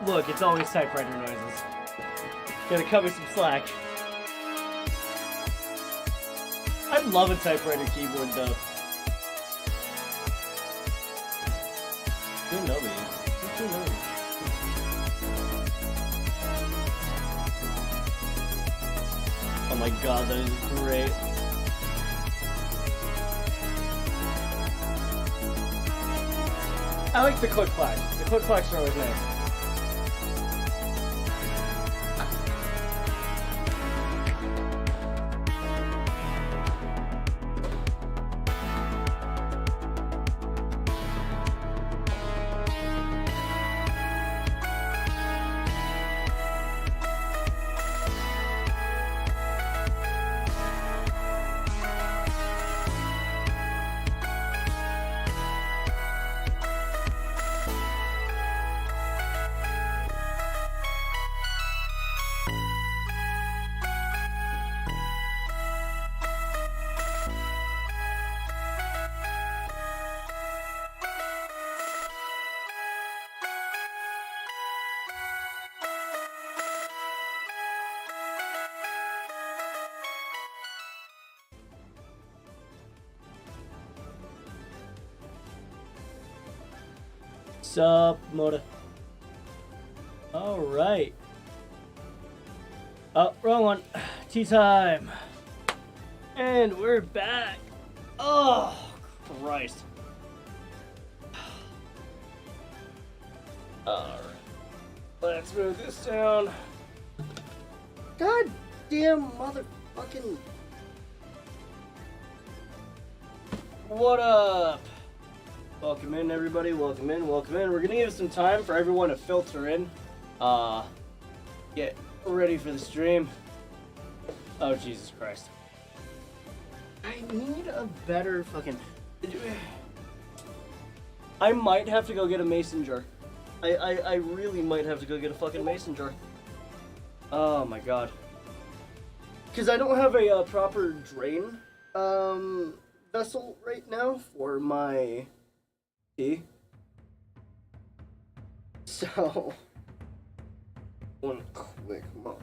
Look, it's always typewriter noises. Gotta cut me some slack. I love a typewriter keyboard though. Who knows? Who knows? Oh my god, that is great. I like the click clacks. The click clacks are always nice. Sup, Moda? Alright. Oh, wrong one. Tea time. And we're back. Oh, Christ. Alright. Let's move this down. God damn motherfucking. What up? Welcome in, everybody. Welcome in, welcome in. We're gonna give some time for everyone to filter in. Get ready for the stream. Oh, Jesus Christ. I need a better fucking... I might have to go get a mason jar. I really might have to go get a fucking mason jar. Oh my god. Because I don't have a proper drain vessel right now for my tea. So, one quick moment.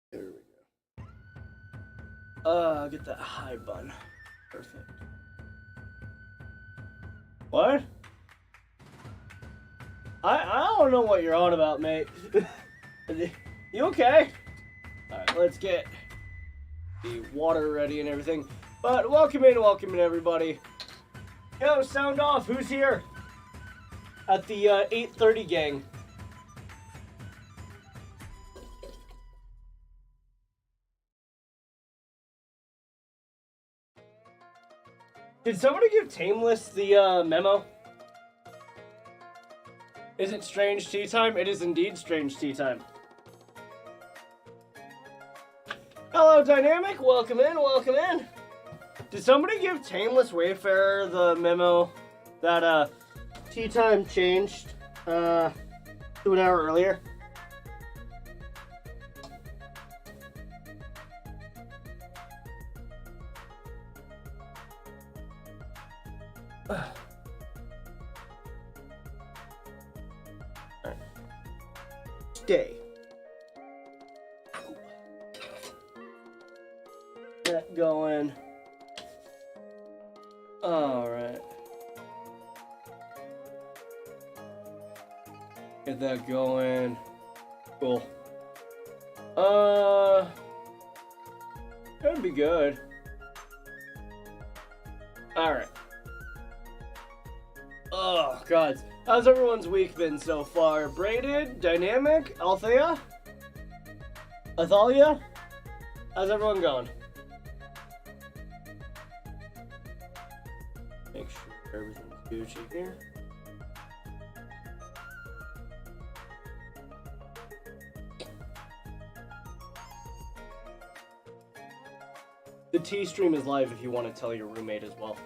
There we go. Get that high bun. Perfect. What? I don't know what you're on about, mate. You okay? Alright, let's get the water ready and everything. But welcome in, everybody. Yo, sound off. Who's here? At the 8:30 gang. Did somebody give Tameless the memo? Is it strange tea time? It is indeed strange tea time. Hello, Dynamic. Welcome in, welcome in. Did somebody give Tameless Wayfarer the memo that tea time changed to an hour earlier? Stay. Get going. Alright. Get that going. Cool. That'd be good. Alright. Oh, God. How's everyone's week been so far? Braided? Dynamic? Althea? Athalia? How's everyone going? Make sure everything's Gucci here. The tea stream is live if you want to tell your roommate as well.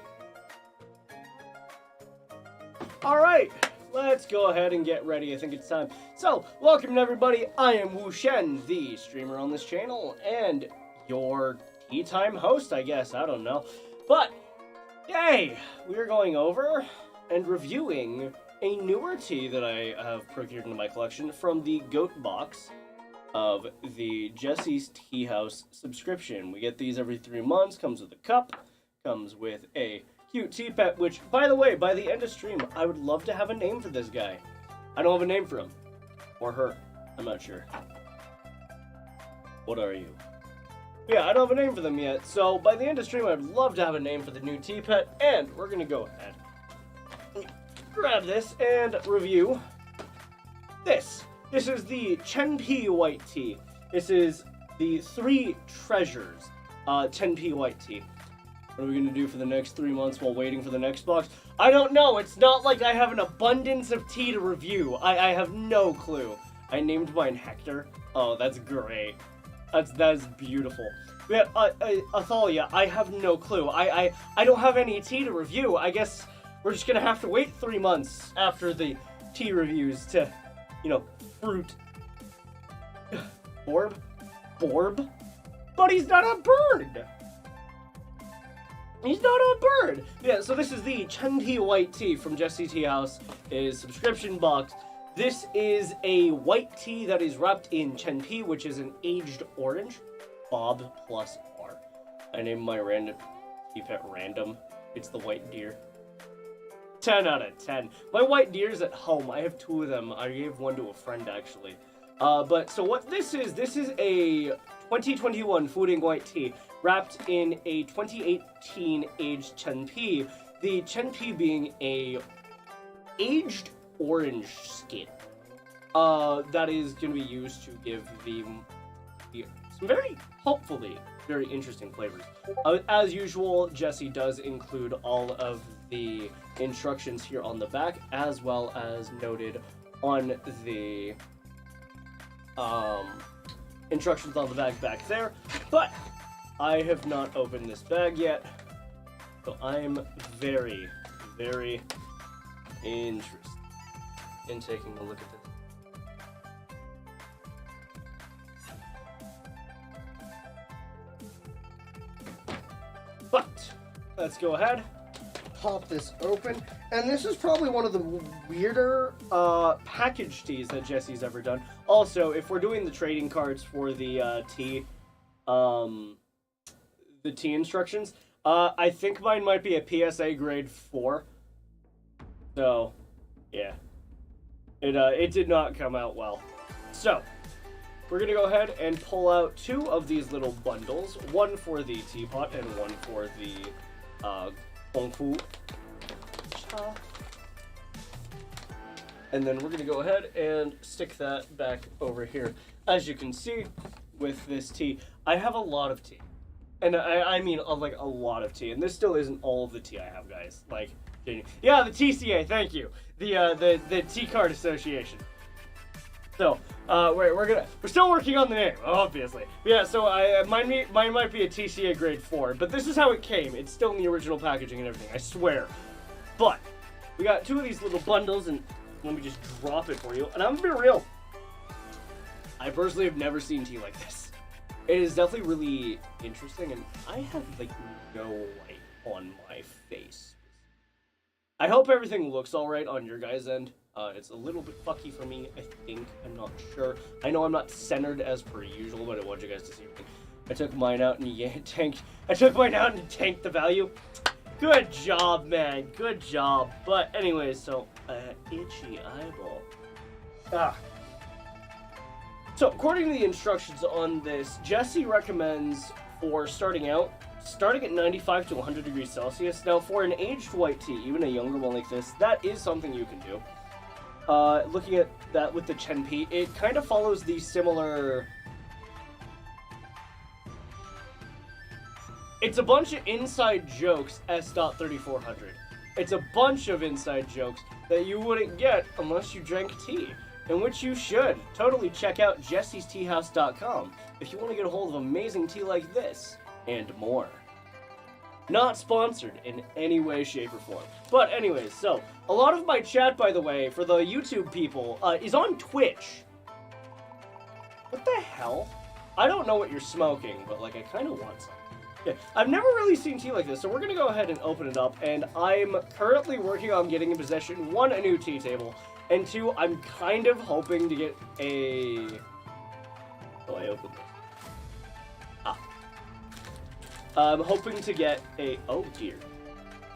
Alright, let's go ahead and get ready. I think it's time. So, welcome everybody. I am Wu Shen, the streamer on this channel, and your tea time host, I guess. I don't know. But, yay! We're going over and reviewing a newer tea that I have procured into my collection from the Goat Box of the Jesse's Tea House subscription. We get these every 3 months, comes with a cup, comes with a cute tea pet, which, by the way, by the end of stream, I would love to have a name for this guy. I don't have a name for him. Or her. I'm not sure. What are you? Yeah, I don't have a name for them yet, so by the end of stream, I'd love to have a name for the new tea pet, and we're gonna go ahead, grab this, and review this. This is the Chenpi White Tea. This is the 3 Treasures Chenpi White Tea. What are we going to do for the next 3 months while waiting for the next box? I don't know. It's not like I have an abundance of tea to review. I have no clue. I named mine Hector. Oh, that's great. That's beautiful. Yeah, Athalia, I have no clue. I don't have any tea to review. I guess we're just going to have to wait 3 months after the tea reviews to, you know, fruit. Borb? But he's not a bird! He's not a bird! Yeah, so this is the Chenpi White Tea from Jesse Tea House, his subscription box. This is a white tea that is wrapped in Chenpi, which is an aged orange. Bob plus R. I named my random tea pet Random. It's the white deer. 10 out of 10. My white deer's at home. I have 2 of them. I gave one to a friend, actually. But, so what this is a 2021 Fooding White Tea wrapped in a 2018 aged Chenpi. The Chenpi being a aged orange skin. That is going to be used to give the some very, hopefully, very interesting flavors. As usual, Jesse does include all of the instructions here on the back, as well as noted on the instructions on the back there. But I have not opened this bag yet, so I'm very, very interested in taking a look at this. But let's go ahead, pop this open, and this is probably one of the weirder package teas that Jesse's ever done. Also, if we're doing the trading cards for the tea instructions, I think mine might be a PSA grade 4. So, yeah, it did not come out well. So, we're gonna go ahead and pull out 2 of these little bundles, one for the teapot and one for the Gongfu cha. And then we're gonna go ahead and stick that back over here. As you can see, with this tea, I have a lot of tea. And I mean, like, a lot of tea. And this still isn't all of the tea I have, guys. Like, yeah, the TCA, thank you. The Tea Card Association. So, we're still working on the name, obviously. Yeah, so mine might be a TCA grade 4, but this is how it came. It's still in the original packaging and everything, I swear. But we got 2 of these little bundles, and let me just drop it for you. And I'm gonna be real. I personally have never seen tea like this. It is definitely really interesting, and I have like no light on my face. I hope everything looks alright on your guys' end. It's a little bit fucky for me, I think. I'm not sure. I know I'm not centered as per usual, but I want you guys to see everything. I took mine out and tanked. I took mine out and tanked the value. Good job, man. Good job. But anyways, so itchy eyeball. So according to the instructions on this, Jesse recommends for starting at 95 to 100 degrees Celsius. Now, for an aged white tea, even a younger one like this, that is something you can do. Looking at that with the Chenpi, it kind of follows the similar... It's a bunch of inside jokes, S.3400. It's a bunch of inside jokes that you wouldn't get unless you drank tea, in which you should. Totally check out jessesteahouse.com if you want to get a hold of amazing tea like this. and more. Not sponsored in any way, shape, or form. But anyways, so, a lot of my chat, by the way, for the YouTube people, is on Twitch. What the hell? I don't know what you're smoking, but, like, I kind of want some. Yeah, I've never really seen tea like this, so we're gonna go ahead and open it up, and I'm currently working on getting in possession, 1, a new tea table, and 2, I'm kind of hoping to get a... Oh, I opened it. I'm hoping to get a... Oh, dear.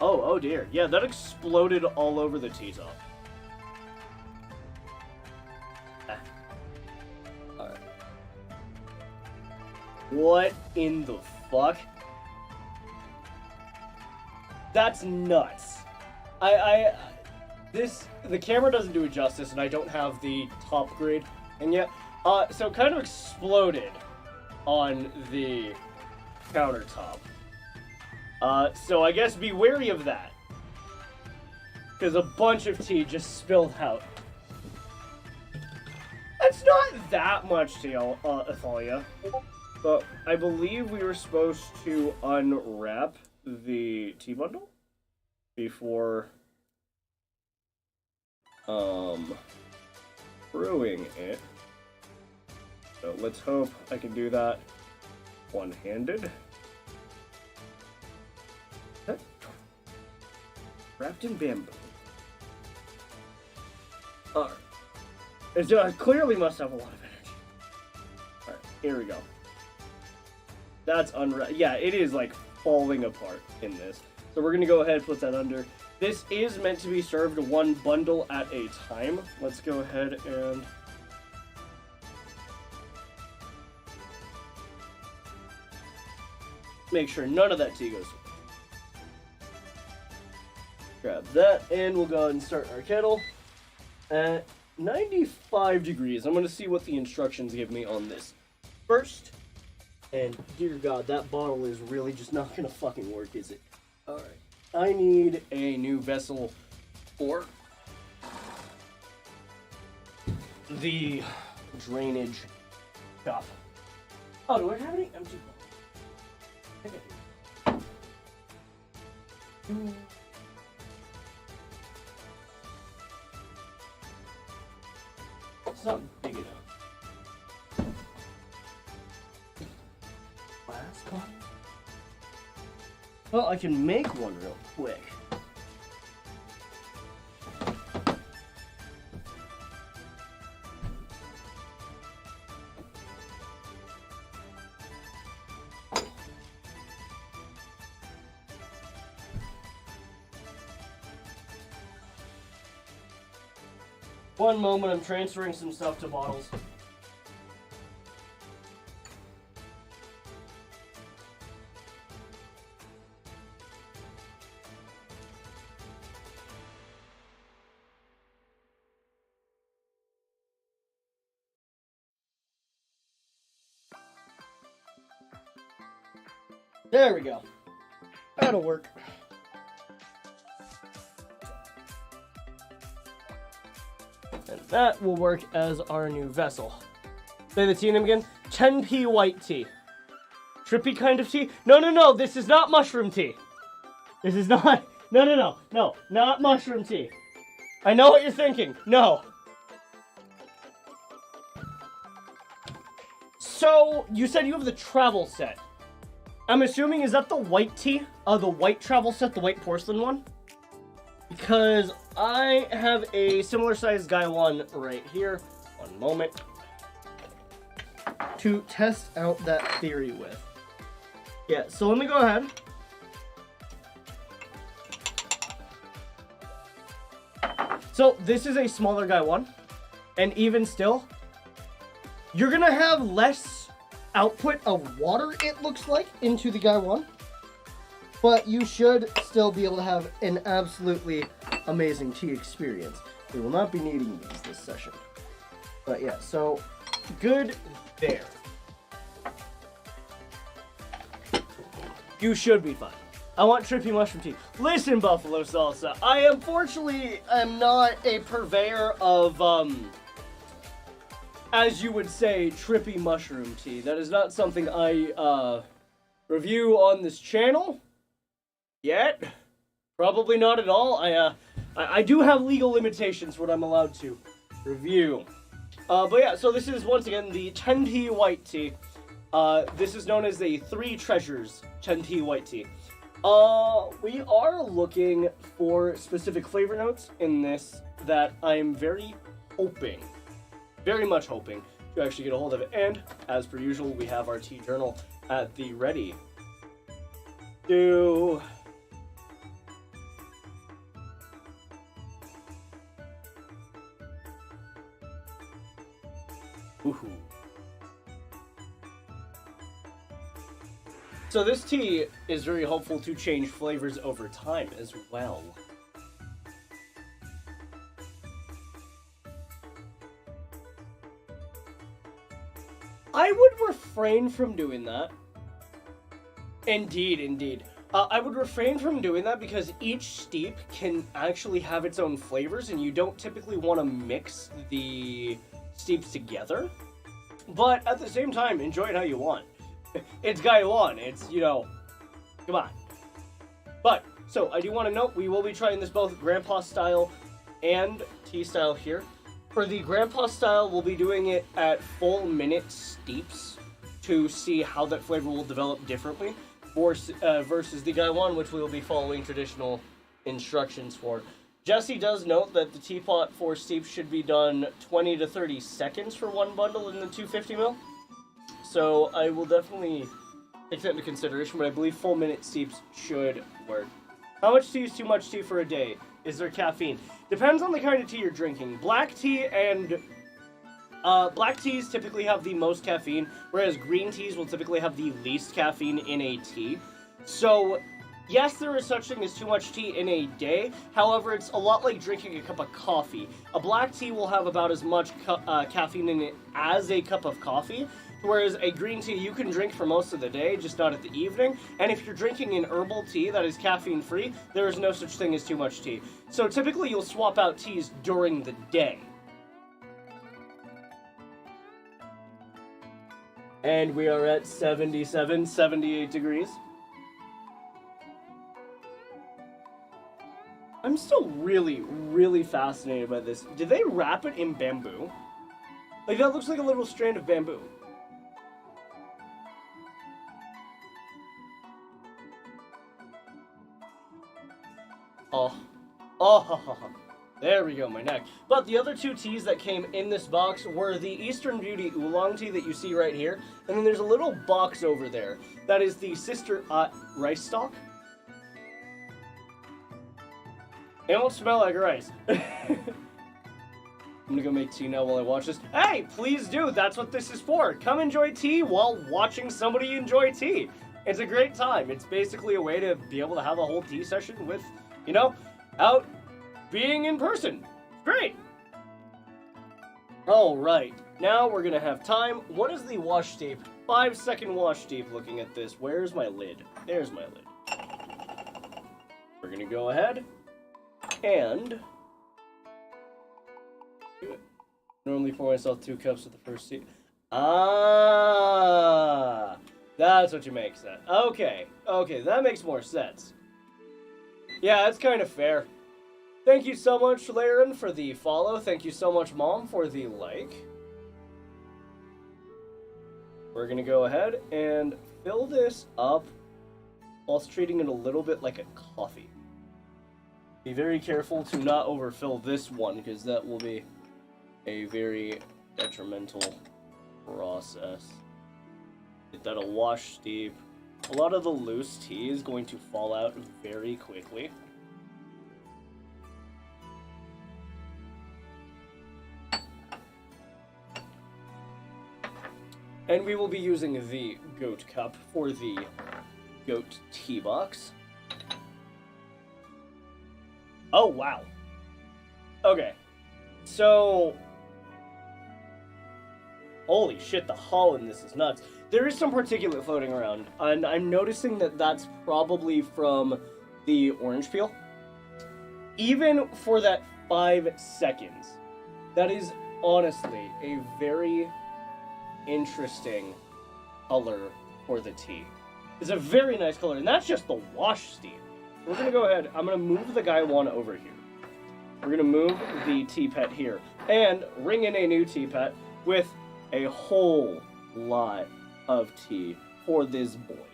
Oh dear. Yeah, that exploded all over the teatop. Alright. What in the fuck? That's nuts. The camera doesn't do it justice, and I don't have the top grade, and yet, so it kind of exploded on the countertop. So I guess be wary of that, because a bunch of tea just spilled out. It's not that much tea, Athalia, but I believe we were supposed to unwrap the tea bundle before brewing it. So let's hope I can do that one-handed. Wrapped in bamboo. Alright. It clearly must have a lot of energy. Alright, here we go. That's unwrapped. Yeah, it is like falling apart in this. So we're gonna go ahead and put that under. This is meant to be served 1 bundle at a time. Let's go ahead and... make sure none of that tea goes. Grab that, and we'll go ahead and start our kettle at 95 degrees. I'm going to see what the instructions give me on this first. And dear God, that bottle is really just not going to fucking work, is it? Alright. I need a new vessel for the drainage cup. Oh, do I have any empty bottles? I think I do. It's not big enough. Last one? Well, I can make one real quick. One moment, I'm transferring some stuff to bottles. There we go. That'll work. And that will work as our new vessel. Say the tea name again. 10p white tea. Trippy kind of tea? No, this is not mushroom tea. This is not... No, not mushroom tea. I know what you're thinking. No. So, you said you have the travel set. I'm assuming, is that the white tea? The white travel set, the white porcelain one? Because I have a similar sized guy one right here. One moment. To test out that theory with. Yeah, so let me go ahead. So this is a smaller guy one. And even still, you're gonna have less output of water, it looks like, into the guy one. But you should still be able to have an absolutely amazing tea experience. We will not be needing these this session. But yeah, so good there. You should be fine. I want trippy mushroom tea. Listen, Buffalo Salsa, I unfortunately am not a purveyor of, as you would say, trippy mushroom tea. That is not something I, review on this channel yet. Probably not at all. I do have legal limitations what I'm allowed to review. But yeah, so this is once again the Chen Tea White Tea. This is known as the Three Treasures Chen Tea White Tea. We are looking for specific flavor notes in this that I'm very much hoping to actually get a hold of it. And as per usual, we have our tea journal at the ready. Woohoo. So this tea is very hopeful to change flavors over time as well. I would refrain from doing that. Indeed. I would refrain from doing that because each steep can actually have its own flavors, and you don't typically want to mix the steeps together. But at the same time, enjoy it how you want. It's Gaiwan. It's, you know, come on. But, so I do want to note, we will be trying this both Grandpa style and tea style here. For the Grandpa style, we'll be doing it at full minute steeps to see how that flavor will develop differently versus the Gaiwan, which we will be following traditional instructions for. Jesse does note that the teapot for steeps should be done 20 to 30 seconds for one bundle in the 250 ml. So I will definitely take that into consideration, but I believe full minute steeps should work. How much tea is too much tea for a day? Is there caffeine? Depends on the kind of tea you're drinking. Black tea and black teas typically have the most caffeine, whereas green teas will typically have the least caffeine in a tea. So, yes, there is such thing as too much tea in a day. However, it's a lot like drinking a cup of coffee. A black tea will have about as much caffeine in it as a cup of coffee, whereas a green tea you can drink for most of the day, just not at the evening. And if you're drinking an herbal tea that is caffeine-free, there is no such thing as too much tea. So typically you'll swap out teas during the day. And we are at 77, 78 degrees. I'm still really fascinated by this. Did they wrap it in bamboo? Like, that looks like a little strand of bamboo. Oh, there we go, my neck. But the other two teas that came in this box were the Eastern Beauty Oolong tea that you see right here, and then there's a little box over there that is the Sister rice stalk. It won't smell like rice. I'm gonna go make tea now while I watch this. Hey, please do. That's what this is for. Come enjoy tea while watching somebody enjoy tea. It's a great time. It's basically a way to be able to have a whole tea session with, you know, out being in person. Great. All right. Now we're gonna have time. What is the wash tape? 5-second wash tape. Looking at this. Where's my lid? There's my lid. We're gonna go ahead and do it. Normally pour myself 2 cups of the first tea. Ah, that's what you make sense. Okay, that makes more sense. Yeah, that's kind of fair. Thank you so much, Laren, for the follow. Thank you so much, Mom, for the like. We're gonna go ahead and fill this up whilst treating it a little bit like a coffee. Be very careful to not overfill this one, because that will be a very detrimental process. Get that a wash steep. A lot of the loose tea is going to fall out very quickly. And we will be using the goat cup for the goat tea box. Oh, wow. Okay. So, holy shit, the hull in this is nuts. There is some particulate floating around, and I'm noticing that that's probably from the orange peel. Even for that 5 seconds, that is honestly a very interesting color for the tea. It's a very nice color, and that's just the wash steam. We're gonna go ahead. I'm gonna move the Gaiwan over here. We're gonna move the teapot here and ring in a new teapot with a whole lot of tea for this boy.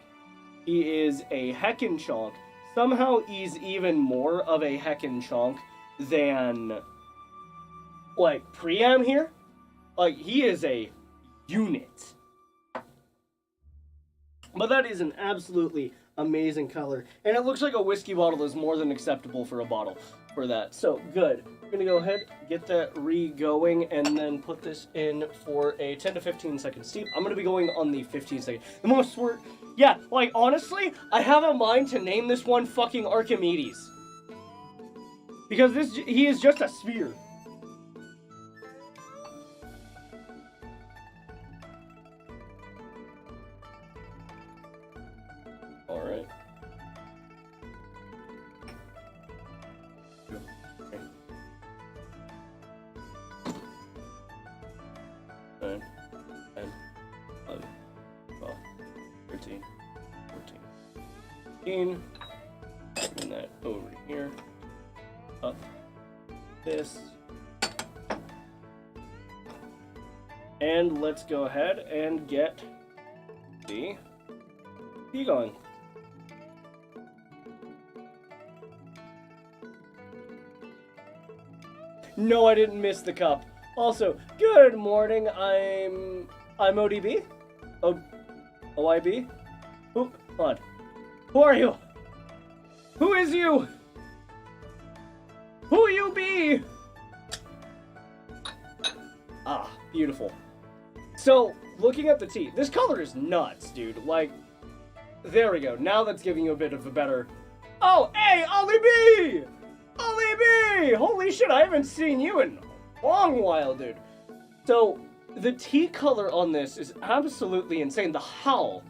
He is a heckin' chonk. Somehow he's even more of a heckin' chonk than, like, Priam here. Like, he is a unit. But that is an absolutely amazing color. And it looks like a whiskey bottle is more than acceptable for a bottle for that. So, good. I'm gonna go ahead, get that re-going, and then put this in for a 10 to 15 second steep. I'm gonna be going on the 15 second. The most yeah, like, honestly, I have a mind to name this one fucking Archimedes. Because he is just a sphere. Alright. Okay. 9, 10, 11, 12, 13, 14, 15. Bring that over here. Up. This. And let's go ahead and get the tea going. No, I didn't miss the cup. Also, good morning. I'm ODB. OIB. Hold on. Who are you? Who is you? Who you be? Ah, beautiful. So, looking at the tea, this color is nuts, dude. Like, there we go. Now that's giving you a bit of a better... Oh, hey, Ollie B! Ollie B! Holy shit, I haven't seen you in a long while, dude. So, the tea color on this is absolutely insane. The howl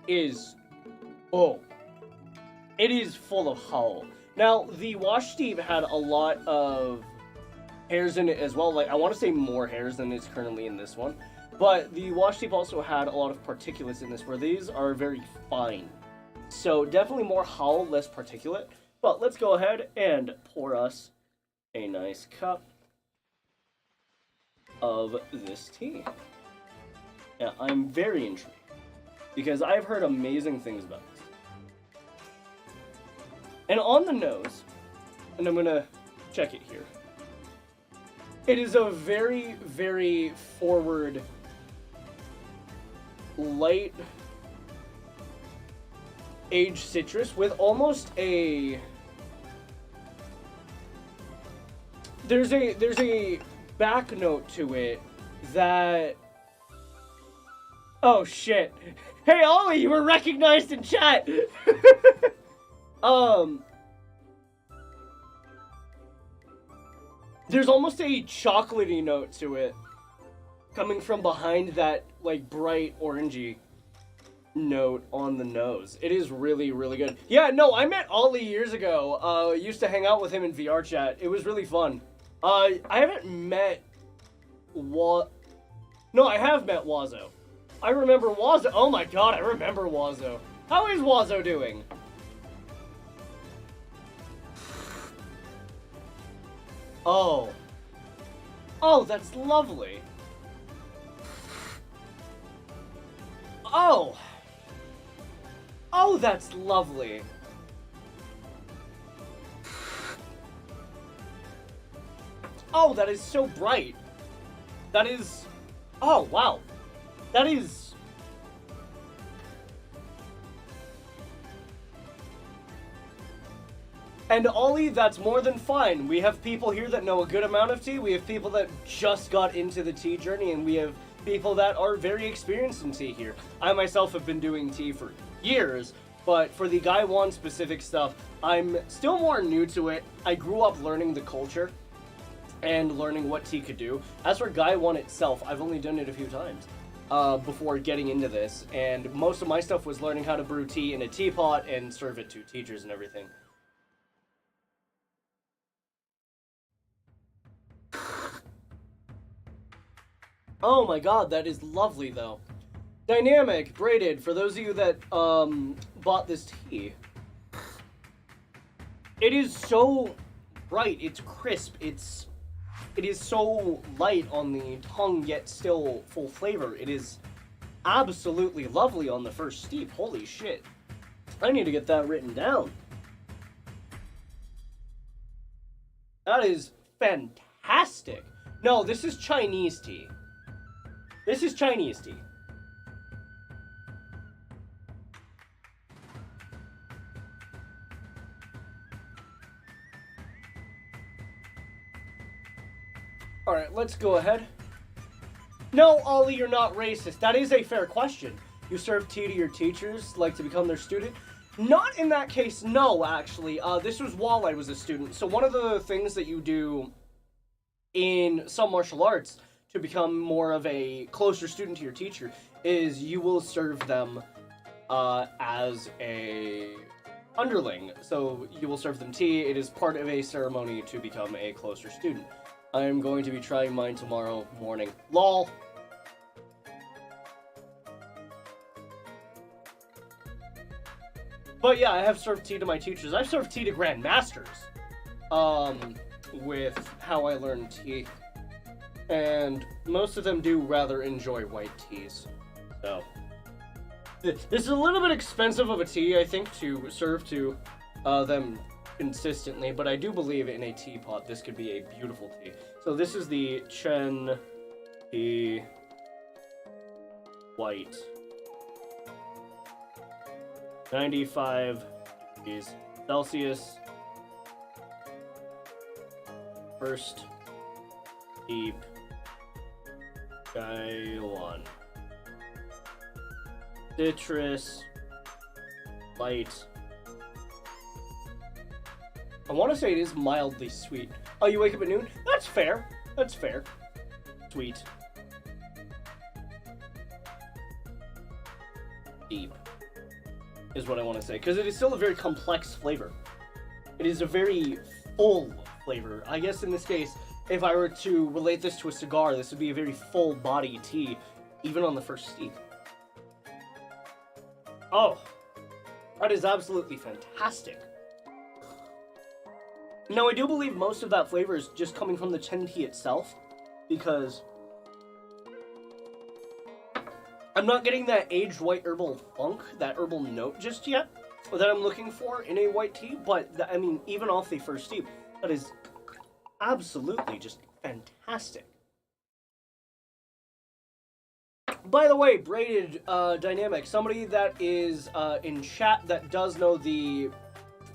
is... Oh. It is full of howl. Now, the wash steam had a lot of hairs in it as well. Like, I want to say more hairs than is currently in this one. But the wash steam also had a lot of particulates in this, where these are very fine. So, definitely more howl, less particulate. But let's go ahead and pour us a nice cup of this tea. Now, I'm very intrigued, because I've heard amazing things about this. And on the nose, and I'm gonna check it here, it is a very, very forward, light aged citrus with almost a... There's a back note to it that... Oh shit. Hey Ollie, you were recognized in chat! There's almost a chocolatey note to it, coming from behind that, like, bright orangey note on the nose. It is really, really good. Yeah, no, I met Ollie years ago. Used to hang out with him in VR chat. It was really fun. I haven't met No, I have met Wazo. I remember Wazo. Oh my god, I remember Wazo. How is Wazo doing? Oh. Oh, that's lovely. Oh. Oh, that's lovely. Oh, that is so bright. That is... Oh, wow. That is... And Ollie, that's more than fine. We have people here that know a good amount of tea. We have people that just got into the tea journey, and we have people that are very experienced in tea here. I myself have been doing tea for years, but for the Gaiwan specific stuff, I'm still more new to it. I grew up learning the culture and learning what tea could do. As for Gaiwan itself, I've only done it a few times before getting into this, and most of my stuff was learning how to brew tea in a teapot and serve it to teachers and everything. Oh my god, that is lovely though. Dynamic, braided, for those of you that bought this tea. It is so bright, it's crisp, it is so light on the tongue, yet still full flavor. It is absolutely lovely on the first steep. Holy shit. I need to get that written down. That is fantastic. No, this is Chinese tea. This is Chinese tea. Alright, let's go ahead. No, Ollie, you're not racist. That is a fair question. You serve tea to your teachers, like to become their student? Not in that case, no, actually. This was while I was a student. So one of the things that you do in some martial arts to become more of a closer student to your teacher is you will serve them as a underling. So you will serve them tea. It is part of a ceremony to become a closer student. I am going to be trying mine tomorrow morning. LOL. But yeah, I have served tea to my teachers. I've served tea to grandmasters. With how I learned tea. And most of them do rather enjoy white teas. So. This is a little bit expensive of a tea, I think, to serve to them consistently, but I do believe in a teapot this could be a beautiful tea. So this is the Chen Tea White. 95 degrees Celsius. First deep Gaiwan. Citrus light. I want to say it is mildly sweet. Oh, you wake up at noon? That's fair. That's fair. Sweet. Deep is what I want to say, because it is still a very complex flavor. It is a very full flavor. I guess in this case, if I were to relate this to a cigar, this would be a very full body tea, even on the first steep. Oh, that is absolutely fantastic. Now, I do believe most of that flavor is just coming from the Chen tea itself, because I'm not getting that aged white herbal funk, that herbal note just yet, that I'm looking for in a white tea, but, I mean, even off the first steep, that is absolutely just fantastic. By the way, Braided Dynamic, somebody that is in chat that does know the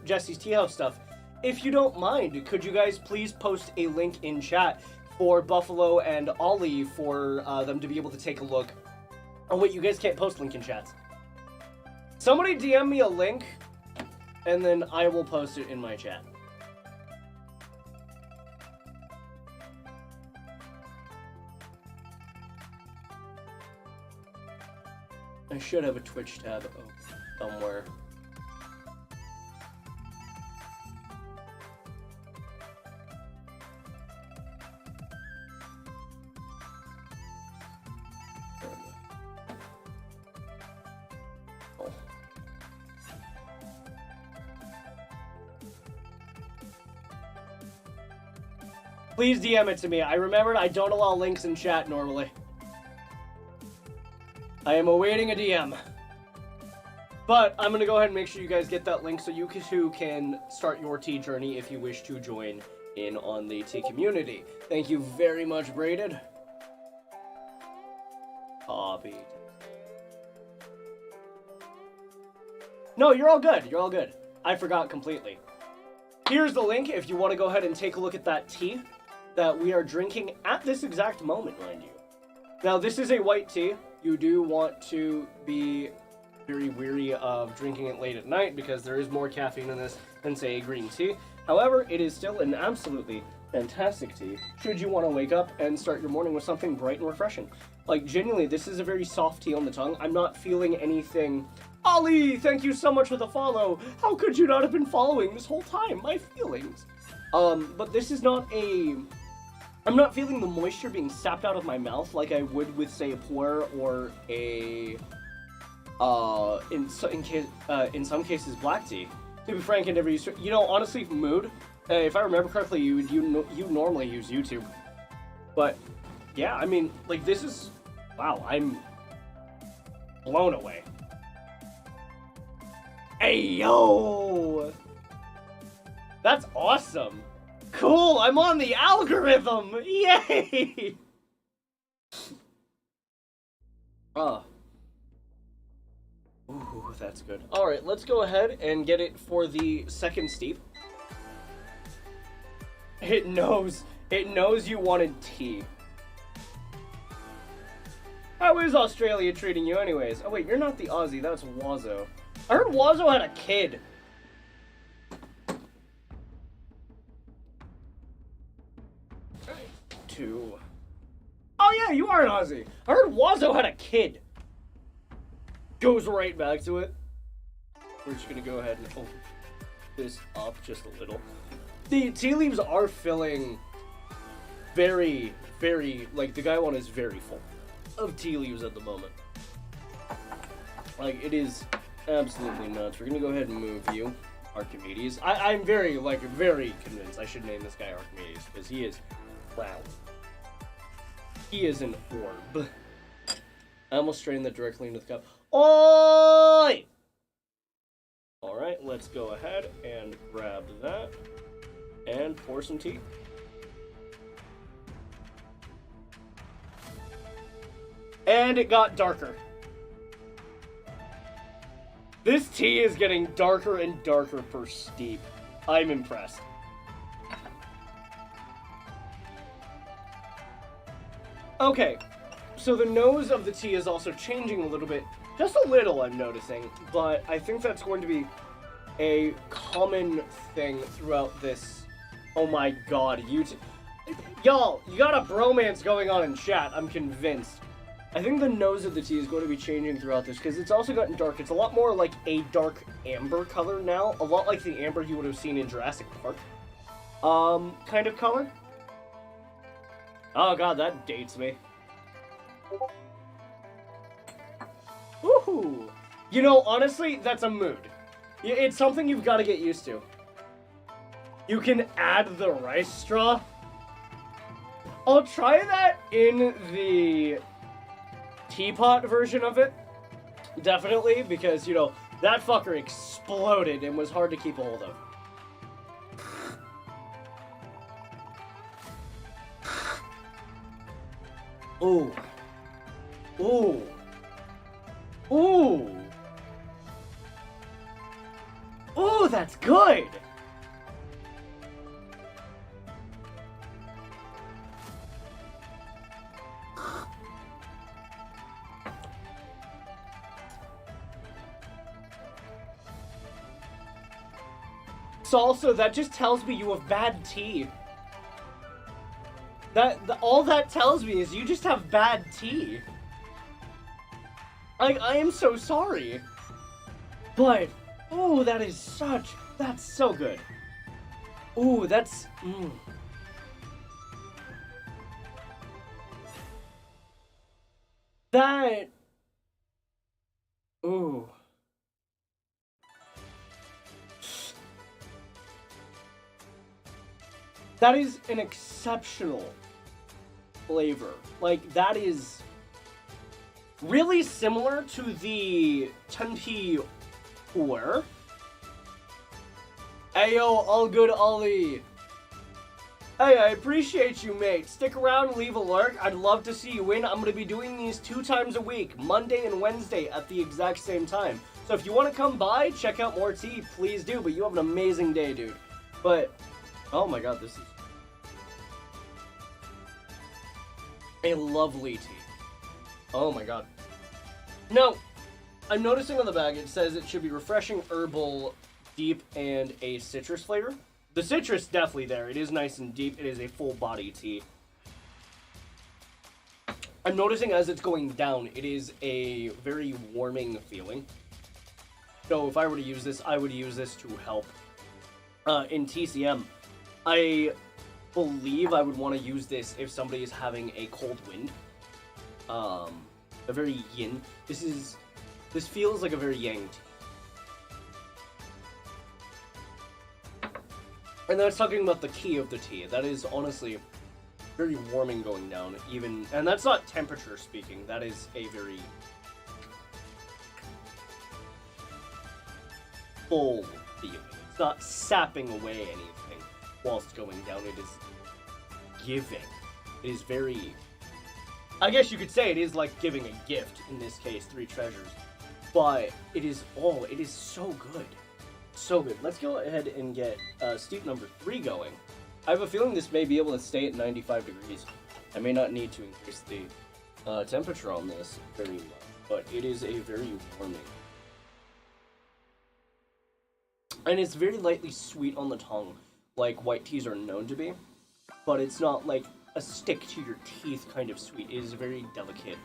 Jesse's Tea House stuff, if you don't mind, could you guys please post a link in chat for Buffalo and Ollie for them to be able to take a look? Oh wait, you guys can't post link in chats. Somebody DM me a link, and then I will post it in my chat. I should have a Twitch tab open somewhere. Please DM it to me. I remembered I don't allow links in chat normally. I am awaiting a DM. But I'm going to go ahead and make sure you guys get that link so you too can start your tea journey if you wish to join in on the tea community. Thank you very much, Braided. Hobby. No, you're all good. You're all good. I forgot completely. Here's the link if you want to go ahead and take a look at that tea that we are drinking at this exact moment, mind you. Now, this is a white tea. You do want to be very weary of drinking it late at night because there is more caffeine in this than, say, a green tea. However, it is still an absolutely fantastic tea should you want to wake up and start your morning with something bright and refreshing. Like, genuinely, this is a very soft tea on the tongue. I'm not feeling anything... Ollie, thank you so much for the follow. How could you not have been following this whole time? My feelings. But this is not a I'm not feeling the moisture being sapped out of my mouth like I would with, say, a pu'er or a, in some cases, black tea. To be frank, I never used to, you know, honestly, mood, if I remember correctly, you normally use YouTube. But, yeah, I mean, like, this is, wow, I'm blown away. Hey, yo! That's awesome! Cool, I'm on the algorithm! Yay! Oh. Ooh, that's good. Alright, let's go ahead and get it for the second steep. It knows you wanted tea. How is Australia treating you anyways? Oh wait, you're not the Aussie, that's Wazo. I heard Wazo had a kid. Oh yeah, you are an Aussie. I heard Wazo had a kid. Goes right back to it. We're just gonna go ahead and open this up just a little. The tea leaves are filling very, very, like, the guy one is very full of tea leaves at the moment. Like, it is absolutely nuts. We're gonna go ahead and move you, Archimedes. I'm very convinced I should name this guy Archimedes, because he is, wow. He is an orb. I almost strained that directly into the cup. Oi! Alright, let's go ahead and grab that and pour some tea. And it got darker. This tea is getting darker and darker per steep. I'm impressed. Okay, so the nose of the tea is also changing a little bit. Just a little, I'm noticing, but I think that's going to be a common thing throughout this. Oh my god, y'all, you got a bromance going on in chat, I'm convinced. I think the nose of the tea is going to be changing throughout this, because it's also gotten dark. It's a lot more like a dark amber color now, a lot like the amber you would have seen in Jurassic Park. Kind of color. Oh god, that dates me. Woohoo! You know, honestly, that's a mood. It's something you've got to get used to. You can add the rice straw. I'll try that in the teapot version of it. Definitely, because, you know, that fucker exploded and was hard to keep a hold of. Ooh. Ooh. Ooh. Ooh, that's good. Salsa, that just tells me you have bad tea. All that tells me is you just have bad tea. Like, I am so sorry. But, ooh, that's so good. Ooh, that's, That, ooh. That is an exceptional flavor. Like, that is really similar to the Tenpi pu'er. Ayo, all good, Ollie. Hey, I appreciate you, mate. Stick around, leave a lurk. I'd love to see you win. I'm going to be doing these 2 times a week, Monday and Wednesday at the exact same time. So if you want to come by, check out more tea, please do. But you have an amazing day, dude. But, oh my god, this is a lovely tea. Oh my god. No, I'm noticing on the bag it says it should be refreshing, herbal, deep, and a citrus flavor. The citrus definitely there. It is nice and deep. It is a full body tea. I'm noticing as it's going down, it is a very warming feeling. So if I were to use this, I would use this to help in TCM. I believe I would want to use this if somebody is having a cold wind. A very yin. This feels like a very yang tea. And then I was talking about the key of the tea. That is honestly very warming going down, even, and that's not temperature speaking. That is a very full feeling. It's not sapping away anything whilst going down. It is giving. It is very, I guess you could say it is like giving a gift, in this case, 3 treasures. But it is so good. So good. Let's go ahead and get steep number 3 going. I have a feeling this may be able to stay at 95 degrees. I may not need to increase the temperature on this very much, but it is a very warming. And it's very lightly sweet on the tongue, like white teas are known to be, but it's not like a stick to your teeth kind of sweet. It is very delicate.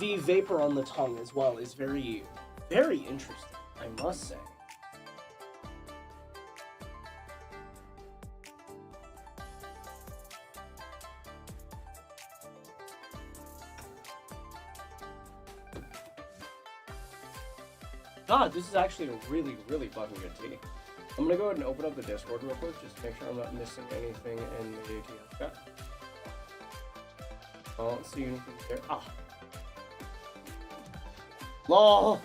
The vapor on the tongue as well is very, very interesting, I must say. God, this is actually a really, really fucking good tea. I'm gonna go ahead and open up the Discord real quick just to make sure I'm not missing anything in the ATL chat. I don't see anything there. Ah. LOL!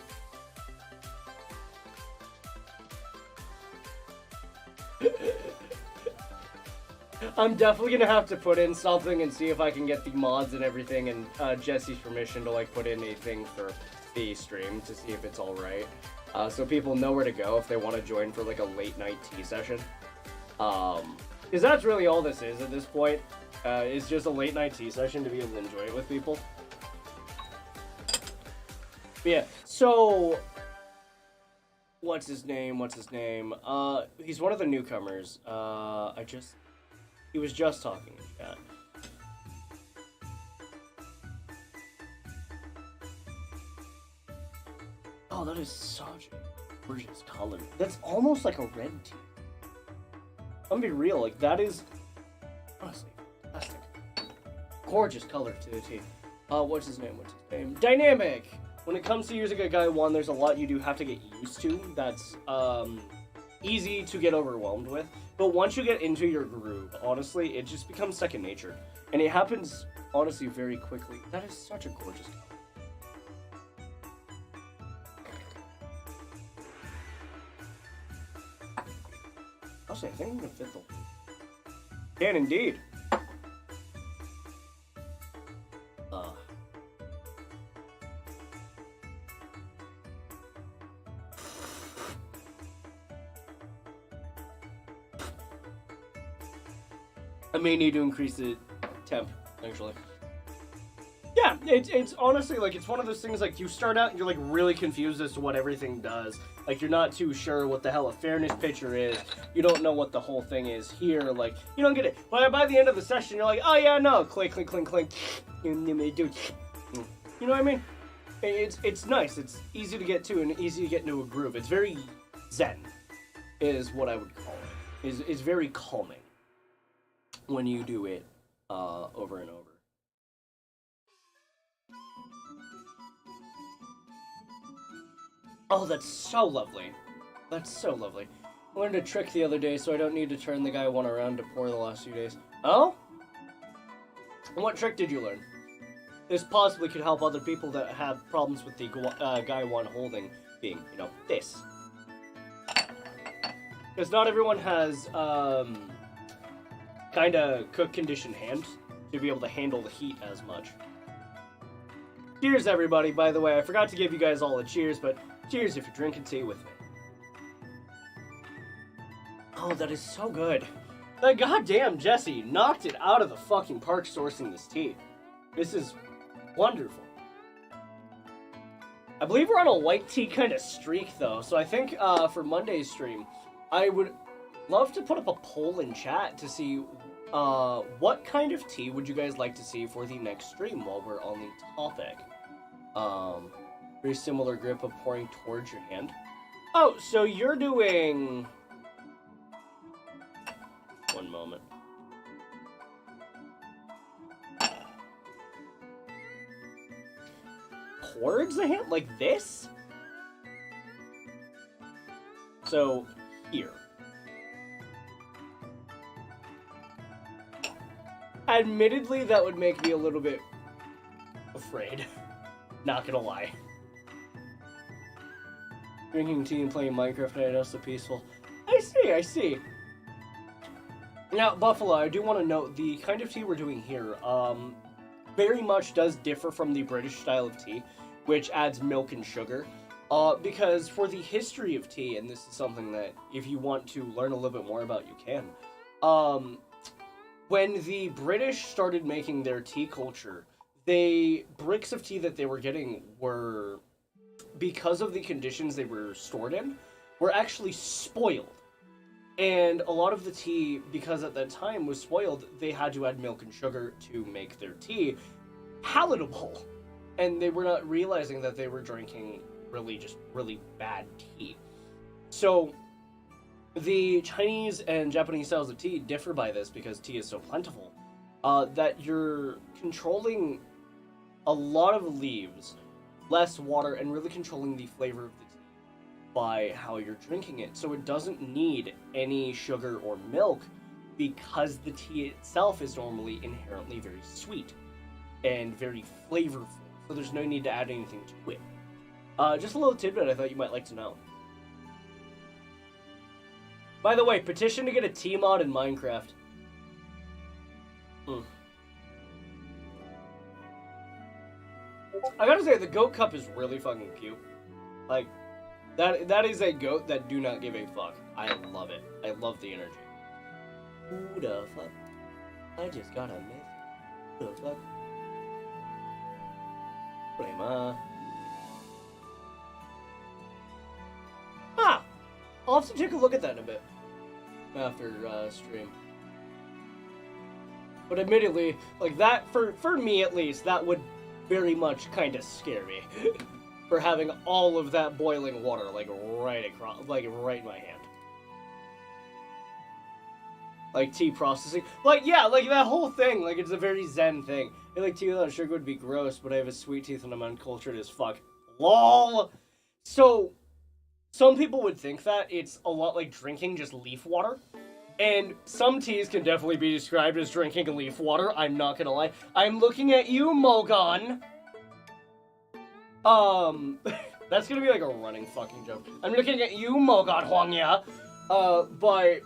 I'm definitely gonna have to put in something and see if I can get the mods and everything and Jesse's permission to like put in a thing for the stream to see if it's alright. So people know where to go if they want to join for like a late night tea session. Because that's really all this is at this point. It's just a late night tea session to be able to enjoy it with people. But yeah, so what's his name? He's one of the newcomers. He was just talking in chat. Oh, that is such a gorgeous color. That's almost like a red tea. I'm gonna be real, like that is honestly fantastic. Gorgeous color to the tea. What's his name? Dynamic! When it comes to using a Guy 1, there's a lot you do have to get used to. That's easy to get overwhelmed with. But once you get into your groove, honestly, it just becomes second nature. And it happens, honestly, very quickly. That is such a gorgeous color. Actually, I think I'm gonna fit the... Can indeed. I may need to increase the temp, actually. Yeah, it's honestly, like, it's one of those things, like, you start out and you're, like, really confused as to what everything does. Like, you're not too sure what the hell a fairness pitcher is. You don't know what the whole thing is here. Like, you don't get it. But by the end of the session, you're like, oh, yeah, no. Clink, clink, clink, clink. You know what I mean? It's nice. It's easy to get to and easy to get into a groove. It's very zen, is what I would call it. It's very calming when you do it over and over. Oh, that's so lovely. That's so lovely. I learned a trick the other day, so I don't need to turn the Guy 1 around to pour the last few days. Oh? And what trick did you learn? This possibly could help other people that have problems with the Guy 1 holding being, you know, this. Because not everyone has, kind of cook-conditioned hands to be able to handle the heat as much. Cheers, everybody, by the way. I forgot to give you guys all a cheers, but cheers if you're drinking tea with me. Oh, that is so good. Like, goddamn, Jesse knocked it out of the fucking park sourcing this tea. This is wonderful. I believe we're on a white tea kind of streak, though. So I think for Monday's stream, I would love to put up a poll in chat to see what kind of tea would you guys like to see for the next stream while we're on the topic. Very similar grip of pouring towards your hand. Oh, so you're doing... One moment. Towards the hand? Like this? So, here. Admittedly, that would make me a little bit afraid. Not gonna lie. Drinking tea and playing Minecraft night is so peaceful. I see. Now, Buffalo, I do want to note, the kind of tea we're doing here, very much does differ from the British style of tea, which adds milk and sugar. Because for the history of tea, and this is something that if you want to learn a little bit more about, you can. When the British started making their tea culture, bricks of tea that they were getting were, because of the conditions they were stored in, were actually spoiled. And a lot of the tea, because at that time was spoiled, they had to add milk and sugar to make their tea palatable. And they were not realizing that they were drinking really bad tea. So the Chinese and Japanese styles of tea differ by this because tea is so plentiful, that you're controlling a lot of leaves, less water, and really controlling the flavor of the tea by how you're drinking it. So it doesn't need any sugar or milk because the tea itself is normally inherently very sweet and very flavorful. So there's no need to add anything to it. Just a little tidbit I thought you might like to know. By the way, petition to get a tea mod in Minecraft. I gotta say, the goat cup is really fucking cute. Like, that is a goat that do not give a fuck. I love it. I love the energy. Who the fuck? I just got a miss. Who the fuck? Problema. I'll have to take a look at that in a bit. After, stream. But admittedly, like that, for me at least, that would very much kind of scare me. For having all of that boiling water, like, right across, like, right in my hand. Like, tea processing. Like, yeah, like, that whole thing, like, it's a very zen thing. I like, tea without sugar would be gross, but I have a sweet tooth and I'm uncultured as fuck. LOL! So, some people would think that it's a lot like drinking just leaf water. And some teas can definitely be described as drinking leaf water, I'm not gonna lie. I'm looking at you, Mogon! That's gonna be like a running fucking joke. I'm looking at you, Mogon Huangya! But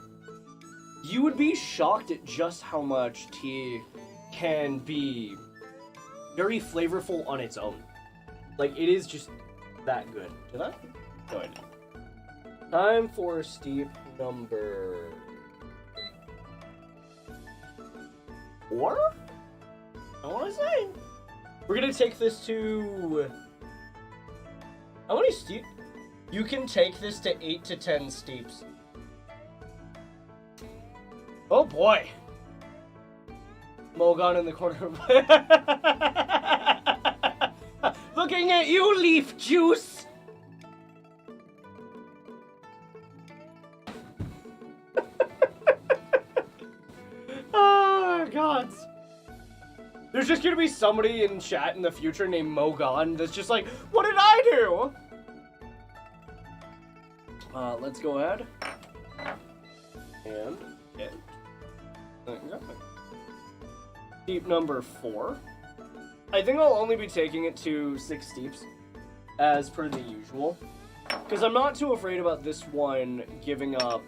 you would be shocked at just how much tea can be very flavorful on its own. Like, it is just that good. Did I? No, I didn't. Time for steep number 4? I want to say. We're gonna take this to... How many steep? You can take this to 8 to 10 steeps. Oh boy. Mogon in the corner. Looking at you, Leaf Juice! Oh, God. There's just gonna be somebody in chat in the future named Mogon that's just like, what did I do? Let's go ahead and get steep number 4. I think I'll only be taking it to 6 steeps, as per the usual, because I'm not too afraid about this one giving up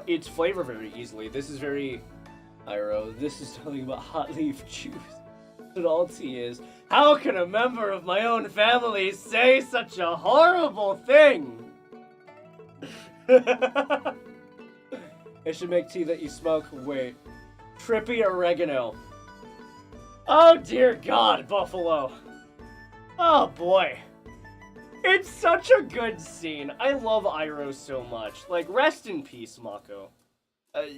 its flavor very easily. This is very... Iro, this is talking about hot leaf juice. That's what all tea is. How can a member of my own family say such a horrible thing? I should make tea that you smoke. Wait. Trippy oregano. Oh dear God, Buffalo. Oh boy. It's such a good scene. I love Iroh so much. Like, rest in peace, Mako.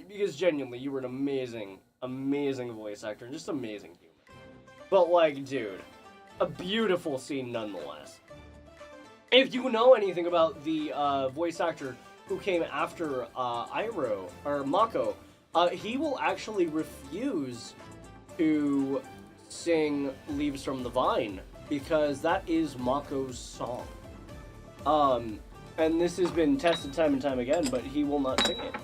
Because genuinely, you were an amazing, amazing voice actor, and just amazing human. But like, dude, a beautiful scene nonetheless. If you know anything about the voice actor who came after Iroh, or Mako, he will actually refuse to sing Leaves from the Vine, because that is Mako's song. And this has been tested time and time again, but he will not sing it.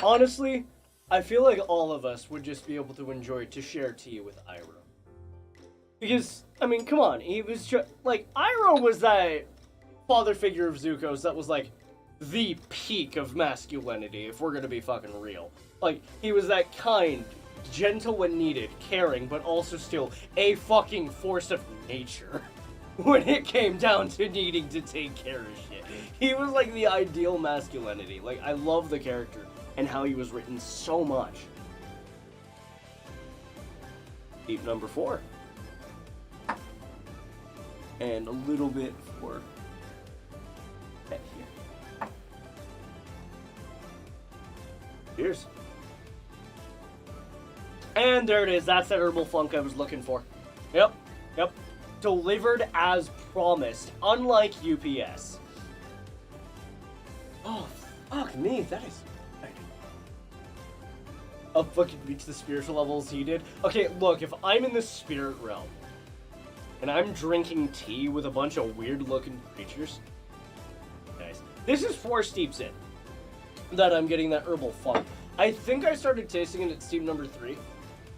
Honestly, I feel like all of us would just be able to enjoy To Share Tea with Iroh. Because, I mean, come on, he was just, like, Iroh was that father figure of Zuko's that was, like, the peak of masculinity, if we're gonna be fucking real. Like, he was that kind, gentle when needed, caring, but also still a fucking force of nature when it came down to needing to take care of shit. He was, like, the ideal masculinity. Like, I love the character and how he was written so much. Deep number 4. And a little bit for that here. Cheers. And there it is. That's that herbal funk I was looking for. Yep. Delivered as promised, unlike UPS. Oh, fuck me. That is... I'll fucking reach the spiritual levels he did. Okay, look, if I'm in the spirit realm, and I'm drinking tea with a bunch of weird-looking creatures... Nice. This is 4 steeps in that I'm getting that herbal funk. I think I started tasting it at steep number 3,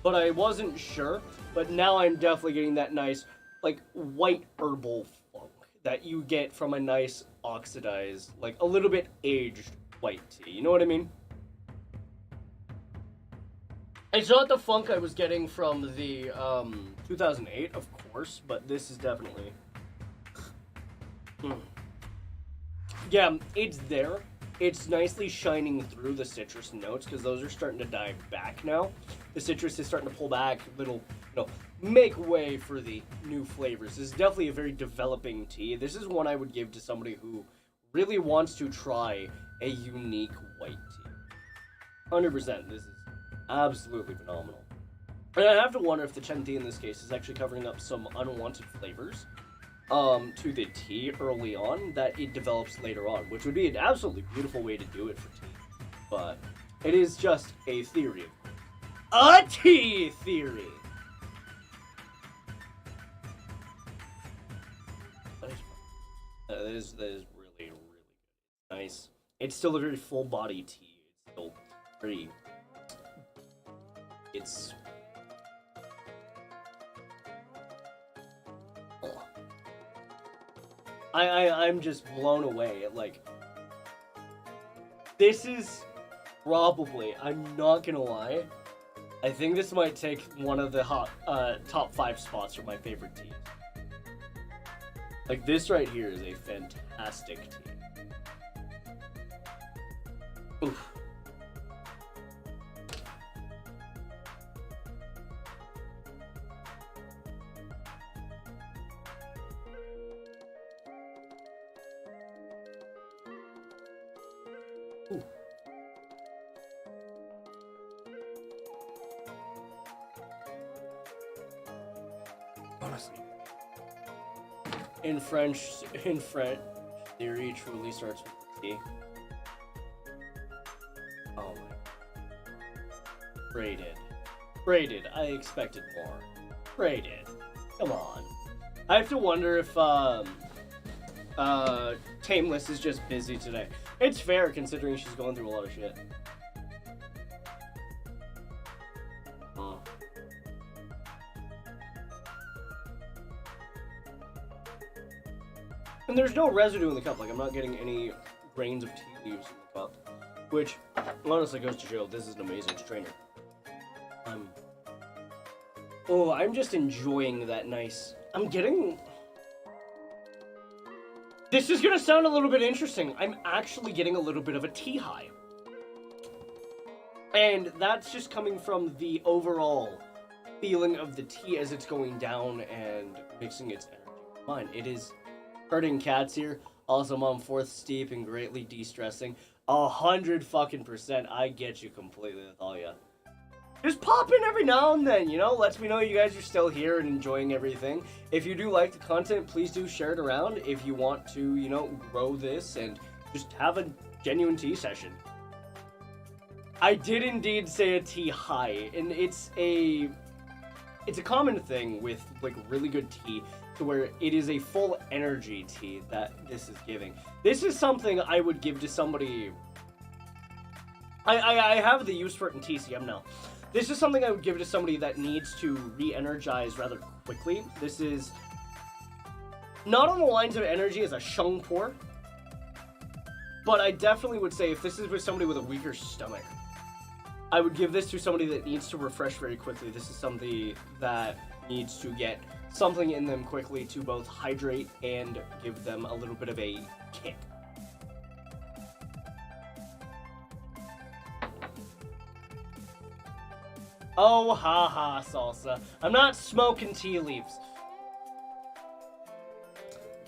but I wasn't sure. But now I'm definitely getting that nice, like, white herbal funk that you get from a nice oxidized, like, a little bit aged white tea. You know what I mean? It's not the funk I was getting from the 2008, of course, but this is definitely... Yeah, it's there. It's nicely shining through the citrus notes, because those are starting to die back now. The citrus is starting to pull back, make way for the new flavors. This is definitely a very developing tea. This is one I would give to somebody who really wants to try a unique white tea. 100%, this is absolutely phenomenal. And I have to wonder if the Chen tea in this case is actually covering up some unwanted flavors to the tea early on that it develops later on, which would be an absolutely beautiful way to do it for tea. But it is just a theory. A tea theory! That is really, really good. Nice. It's still a very full body tea. It's still very... It's... Oh. I'm just blown away at, like... This is probably, I'm not gonna lie, I think this might take one of the top 5 spots for my favorite teas. Like, this right here is a fantastic tea. Oof. Ooh. Honestly. In French, theory truly starts with T. Oh my. Braided. I expected more. Braided. Come on. I have to wonder if, Tameless is just busy today. It's fair considering she's going through a lot of shit. And there's no residue in the cup, like I'm not getting any grains of tea leaves in the cup, which honestly goes to show this is an amazing strainer. Oh, I'm just enjoying that nice. I'm getting. This is gonna sound a little bit interesting. I'm actually getting a little bit of a tea high. And that's just coming from the overall feeling of the tea as it's going down and mixing its energy with mine. It is hurting cats here. Also, I'm on 4th steep and greatly de-stressing. 100% I get you completely with all ya. Just pop in every now and then, you know? Lets me know you guys are still here and enjoying everything. If you do like the content, please do share it around if you want to, you know, grow this and just have a genuine tea session. I did indeed say a tea high, and it's a common thing with, like, really good tea to where it is a full energy tea that this is giving. This is something I would give to somebody... I have the use for it in TCM now. This is something I would give to somebody that needs to re-energize rather quickly. This is not on the lines of energy as a shung pour, but I definitely would say if this is with somebody with a weaker stomach, I would give this to somebody that needs to refresh very quickly. This is somebody that needs to get something in them quickly to both hydrate and give them a little bit of a kick. Oh, haha, salsa. I'm not smoking tea leaves.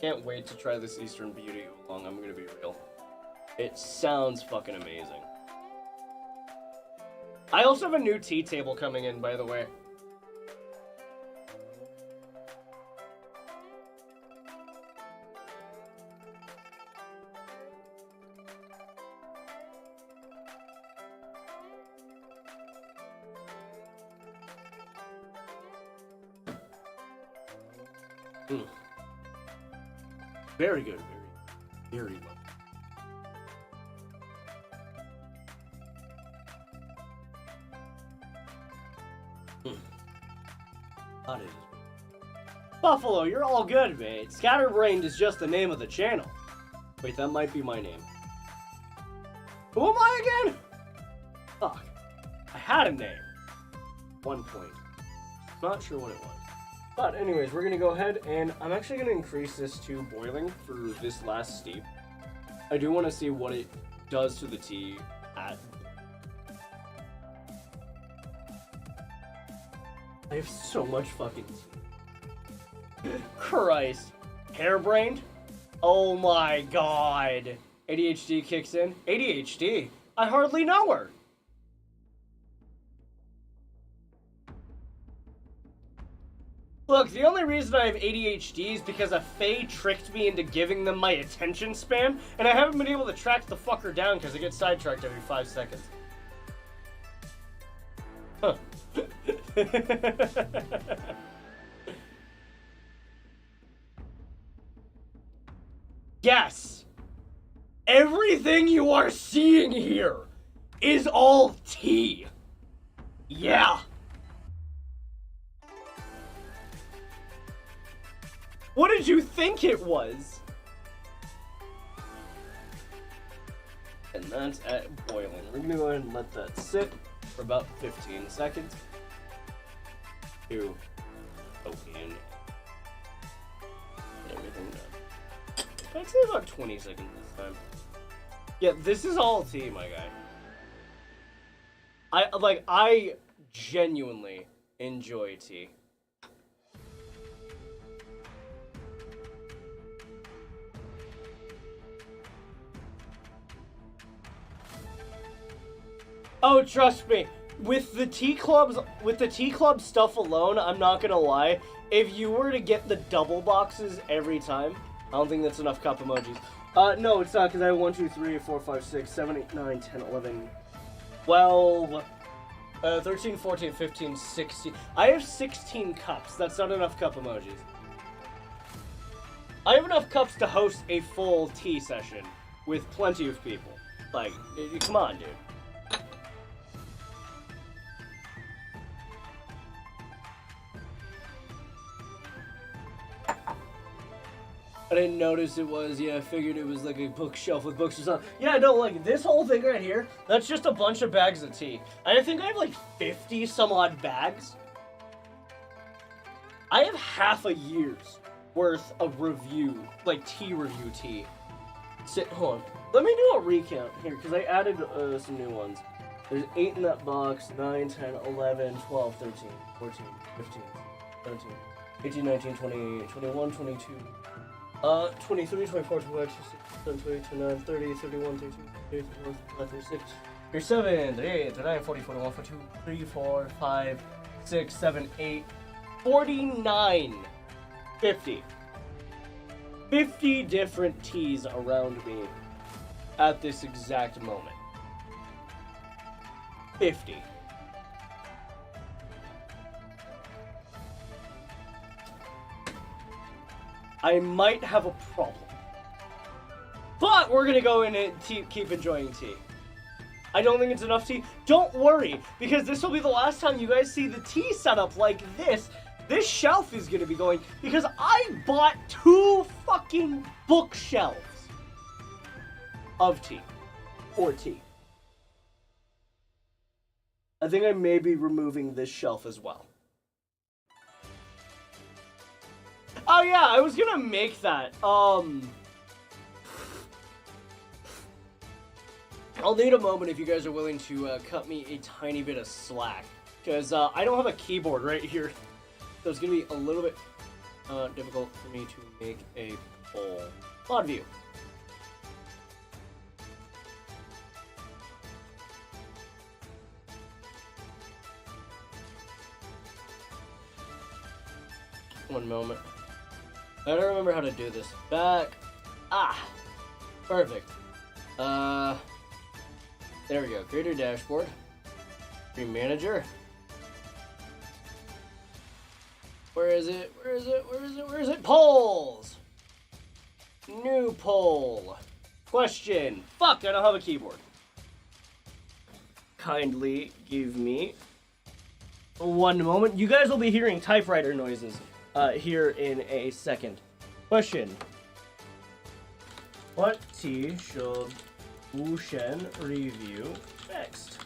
Can't wait to try this Eastern Beauty Oolong, I'm gonna be real. It sounds fucking amazing. I also have a new tea table coming in, by the way. Very good, very lovely. That is. Buffalo, you're all good, mate. Scatterbrained is just the name of the channel. Wait, that might be my name. Who am I again? Fuck. I had a name. 1 point. Not sure what it was. But anyways, we're gonna go ahead and I'm actually gonna increase this to boiling for this last steep. I do want to see what it does to the tea at. I have so much fucking tea. Christ. Hairbrained? Oh my god. ADHD kicks in? ADHD? I hardly know her. Look, the only reason I have ADHD is because a fae tricked me into giving them my attention span, and I haven't been able to track the fucker down because I get sidetracked every 5 seconds. Huh. Yes! Everything you are seeing here is all tea. Yeah. What did you think it was? And that's at boiling. We're gonna go ahead and let that sit for about 15 seconds. To open everything done. I'd say about 20 seconds this time. Yeah, this is all tea, my guy. I genuinely enjoy tea. Oh, trust me, with the tea club stuff alone, I'm not gonna lie, if you were to get the double boxes every time, I don't think that's enough cup emojis. No, it's not, because I have 1, 2, 3, 4, 5, 6, 7, 8, 9, 10, 11, 12, 13, 14, 15, 16. I have 16 cups. That's not enough cup emojis. I have enough cups to host a full tea session with plenty of people. Like, come on, dude. I didn't notice it was. Yeah, I figured it was like a bookshelf with books or something. Yeah, no, like this whole thing right here, that's just a bunch of bags of tea. I think I have like 50 some odd bags. I have half a year's worth of review, like tea review tea. Hold on. Let me do a recount here, because I added some new ones. There's 8 in that box, 9, 10, 11, 12, 13, 14, 15, 17, 18, 19, 20, 21, 22, 23, 24, 25, 26, 27, 28, 29, 30, 31, 32, 33, 34, 36, 37, 38, 39, 40, 41, 42, 43, 44, 5, 6, 7, 8, 49, 50. 50 different teas around me at this exact moment. 50. I might have a problem. But we're gonna go in and keep enjoying tea. I don't think it's enough tea. Don't worry, because this will be the last time you guys see the tea setup like this. This shelf is gonna be going, because I bought 2 fucking bookshelves of tea. Or tea. I think I may be removing this shelf as well. Oh yeah, I was gonna make that. I'll need a moment if you guys are willing to cut me a tiny bit of slack. Because I don't have a keyboard right here. So it's going to be a little bit difficult for me to make a full pod view. One moment. I don't remember how to do this. Back. Ah! Perfect. There we go. Creator dashboard. Screen manager. Where is it? Where is it? Where is it? Where is it? Polls! New poll. Question. Fuck, I don't have a keyboard. Kindly give me one moment. You guys will be hearing typewriter noises here in a second. Question. What tea should Wushen review next?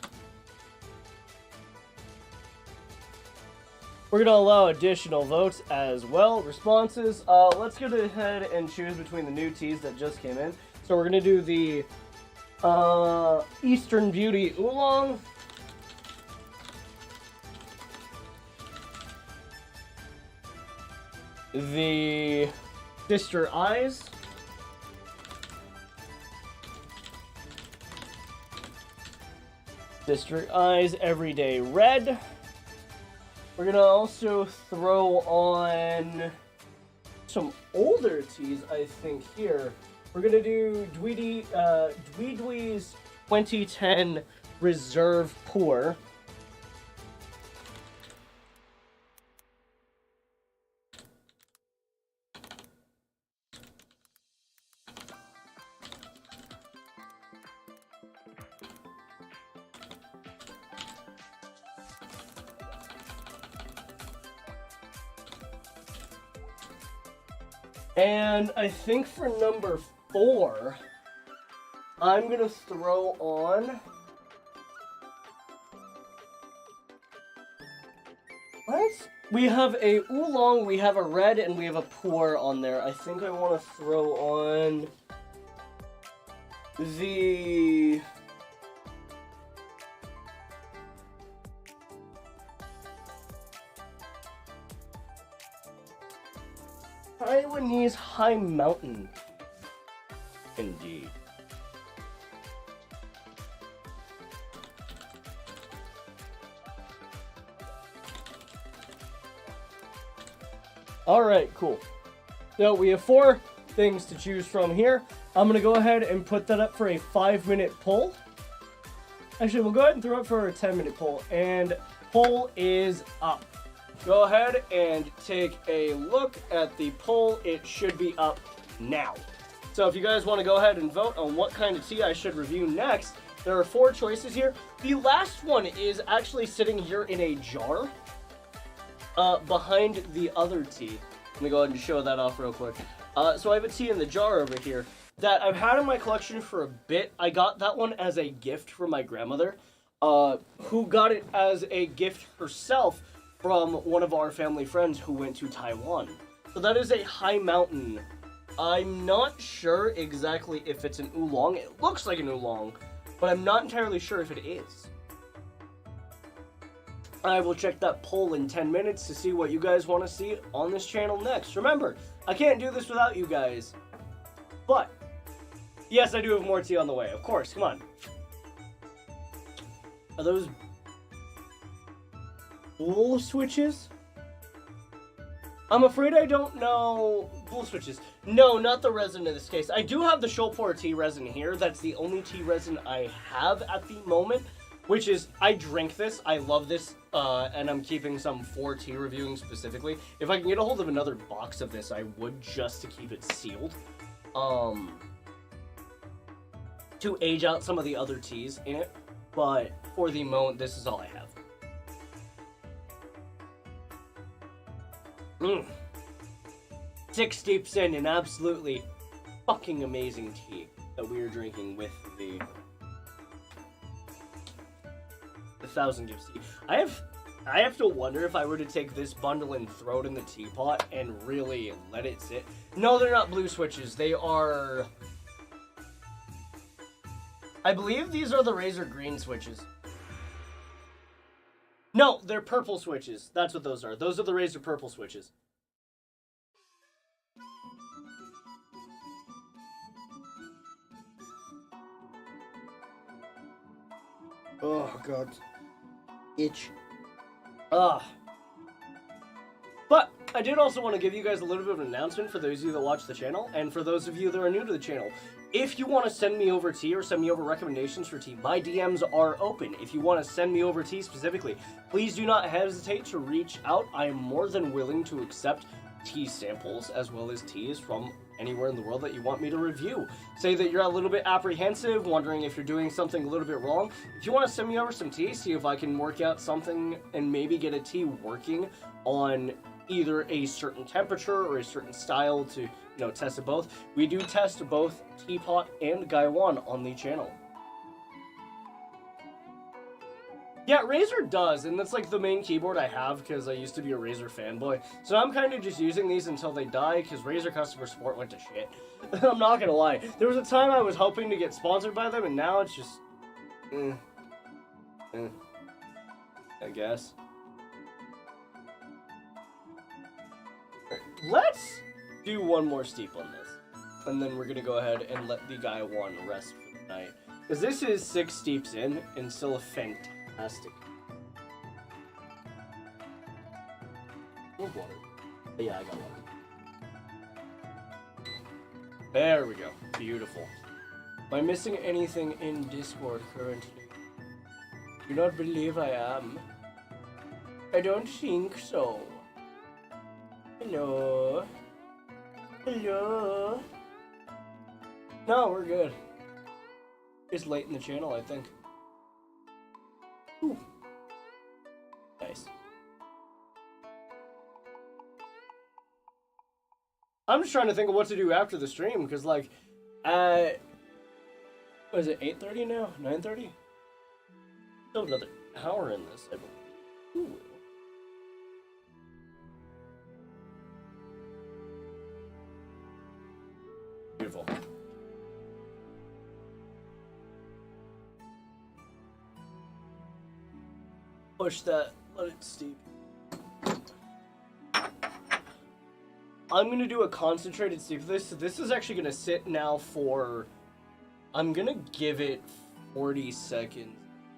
We're going to allow additional votes as well. Responses. Let's go ahead and choose between the new teas that just came in. So we're going to do the Eastern Beauty Oolong. The Sister Eyes. Sister Eyes Everyday Red. We're gonna also throw on some older teas, I think, here. We're gonna do Dweedwee's 2010 Reserve Pour. And I think for number 4, I'm gonna throw on... What? We have a oolong, we have a red, and we have a pour on there. I think I want to throw on the... Taiwanese High Mountain. Indeed. Alright, cool. So we have 4 things to choose from here. I'm going to go ahead and put that up for a 5-minute poll. Actually, we'll go ahead and throw it for a 10-minute poll. And poll is up. Go ahead and take a look at the poll. It should be up now. So if you guys want to go ahead and vote on what kind of tea I should review next, there are 4 choices here. The last one is actually sitting here in a jar behind the other tea. Let me go ahead and show that off real quick. So I have a tea in the jar over here that I've had in my collection for a bit. I got that one as a gift from my grandmother, who got it as a gift herself from one of our family friends who went to Taiwan. So that is a High Mountain. I'm not sure exactly if it's an oolong. It looks like an oolong, but I'm not entirely sure if it is. I will check that poll in 10 minutes to see what you guys want to see on this channel next. Remember, I can't do this without you guys. But, yes, I do have more tea on the way. Of course, come on. Are those bull switches? I'm afraid I don't know. Bull switches. No, not the resin in this case. I do have the Shulpor tea resin here. That's the only tea resin I have at the moment. Which is, I drink this, I love this, and I'm keeping some for tea reviewing specifically. If I can get a hold of another box of this, I would, just to keep it sealed. To age out some of the other teas in it. But for the moment, this is all I have. 6 steeps in an absolutely fucking amazing tea that we are drinking with the 1,000 Gifts tea. I have to wonder if I were to take this bundle and throw it in the teapot and really let it sit. No, they're not blue switches. They are... I believe these are the Razor green switches. No, they're purple switches. That's what those are. Those are the Razor purple switches. Oh, God. Itch. But I did also want to give you guys a little bit of an announcement for those of you that watch the channel, and for those of you that are new to the channel. If you want to send me over tea or send me over recommendations for tea, my DMs are open. If you want to send me over tea specifically, please do not hesitate to reach out. I am more than willing to accept tea samples as well as teas from anywhere in the world that you want me to review. Say that you're a little bit apprehensive, wondering if you're doing something a little bit wrong. If you want to send me over some tea, see if I can work out something and maybe get a tea working on either a certain temperature or a certain style to, you know, test it both. We do test both Teapot and Gaiwan on the channel. Yeah, Razer does, and that's like the main keyboard I have because I used to be a Razer fanboy. So I'm kind of just using these until they die because Razer customer support went to shit. I'm not gonna lie. There was a time I was hoping to get sponsored by them, and now it's just... I guess. Let's do one more steep on this. And then we're gonna go ahead and let the Gaiwan rest for the night. Because this is 6 steeps in, and still a fantastic. Water. Yeah, I got water. There we go. Beautiful. Am I missing anything in Discord currently? Do not believe I am. I don't think so. Hello? Hello? No, we're good. It's late in the channel, I think. Ooh. Nice. I'm just trying to think of what to do after the stream, because, like, what is it, 8:30 now? 9:30? Still another hour in this, I believe. Ooh. Beautiful. Push that, let it steep. I'm gonna do a concentrated steep for this. So this is actually gonna sit now for, I'm gonna give it 40 seconds,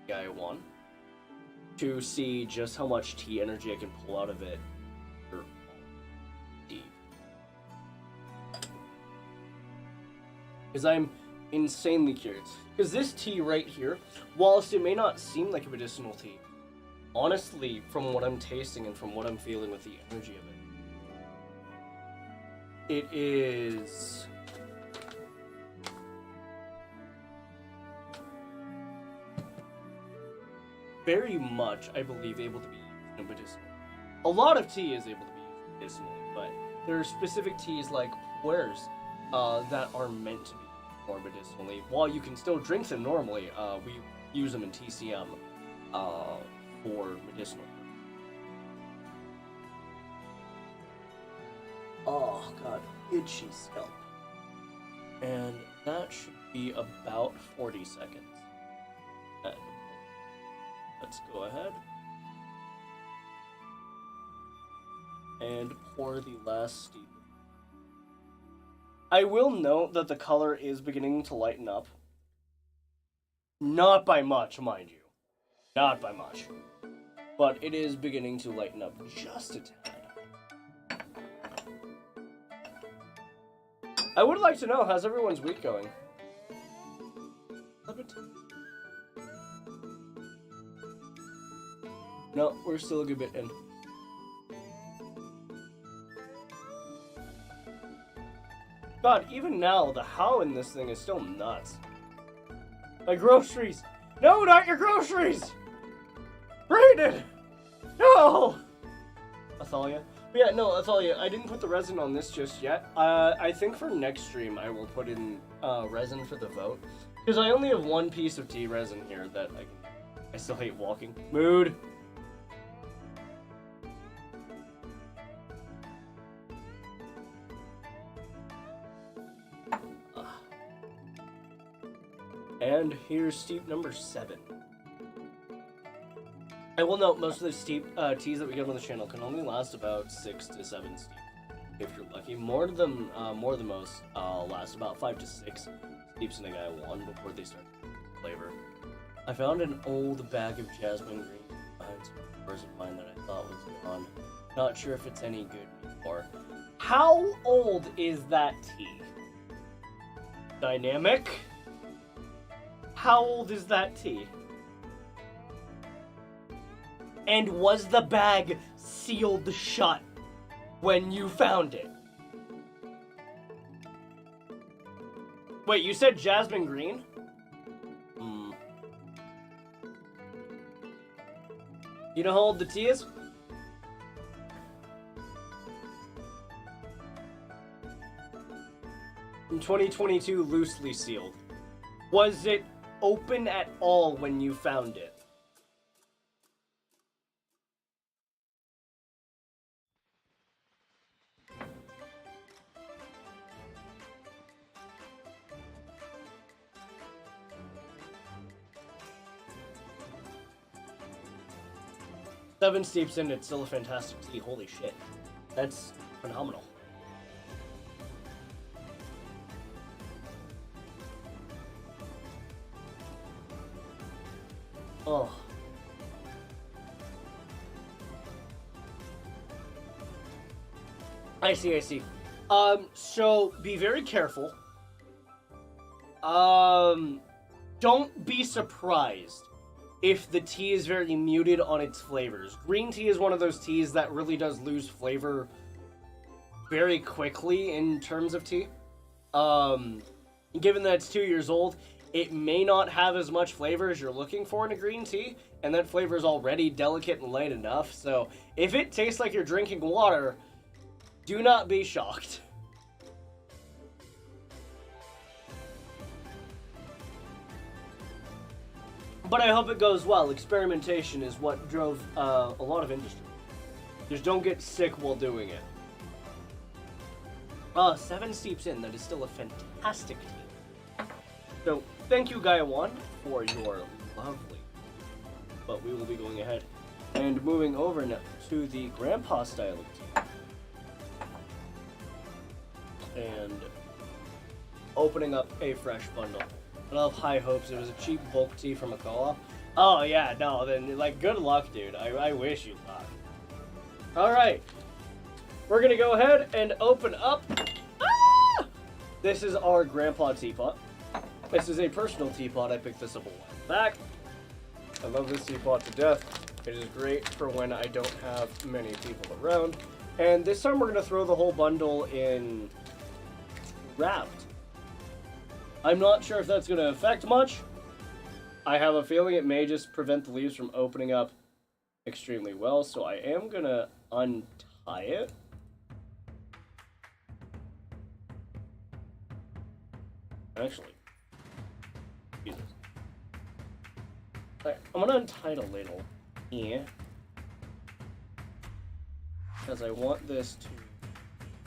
Gaiwan, to see just how much tea energy I can pull out of it. Deep. Because I'm insanely curious. Because this tea right here, whilst it may not seem like a medicinal tea, honestly, from what I'm tasting and from what I'm feeling with the energy of it, it is very much, I believe, able to be used in medicinal. A lot of tea is able to be used medicinally, but there are specific teas like wares that are meant to be more medicinally. While you can still drink them normally, we use them in TCM for medicinal. Oh god, itchy scalp. And that should be about 40 seconds. Let's go ahead and pour the last steep. I will note that the color is beginning to lighten up. Not by much, mind you. Not by much. But it is beginning to lighten up just a tad. I would like to know, how's everyone's week going? No, we're still a good bit in. God, even now, the how in this thing is still nuts. My groceries! No, not your groceries! Brandon! No! Athalia? Yeah, no, Athalia, I didn't put the resin on this just yet. I think for next stream I will put in resin for the vote. Because I only have one piece of tea resin here that I still hate walking. Mood! And here's steep number 7. I will note most of the steep teas that we get on the channel can only last about 6 to 7 steep. If you're lucky, more than most last about 5 to 6 steeps in a Gaia-1 before they start flavor. I found an old bag of jasmine green behind some papers of mine that I thought was gone. Not sure if it's any good anymore. How old is that tea? Dynamic? How old is that tea? And was the bag sealed shut when you found it? Wait, you said jasmine green? You know how old the tea is? In 2022, loosely sealed. Was it open at all when you found it? Seven steeps in, it's still a fantastic tea. Holy shit. That's phenomenal. Oh. I see. So be very careful. Don't be surprised if the tea is very muted on its flavors. Green tea is one of those teas that really does lose flavor very quickly in terms of tea. Given that it's 2 years old, it may not have as much flavor as you're looking for in a green tea, and that flavor is already delicate and light enough, so if it tastes like you're drinking water, do not be shocked. But I hope it goes well. Experimentation is what drove a lot of industry. Just don't get sick while doing it. 7 steeps in, that is still a fantastic tea. So, thank you, Gaia-1, for your lovely. But we will be going ahead and moving over now to the grandpa style of tea. And opening up a fresh bundle. And I'll have high hopes. It was a cheap bulk tea from a co-op. Oh yeah, no, then like good luck, dude. I wish you luck. Alright. We're gonna go ahead and open up. Ah! This is our grandpa teapot. This is a personal teapot. I picked this up a while back. I love this teapot to death. It is great for when I don't have many people around. And this time we're gonna throw the whole bundle in wrapped. I'm not sure if that's going to affect much. I have a feeling it may just prevent the leaves from opening up extremely well, so I am going to untie it. Actually. Jesus. Alright, I'm gonna untie it a little. Yeah. Because I want this to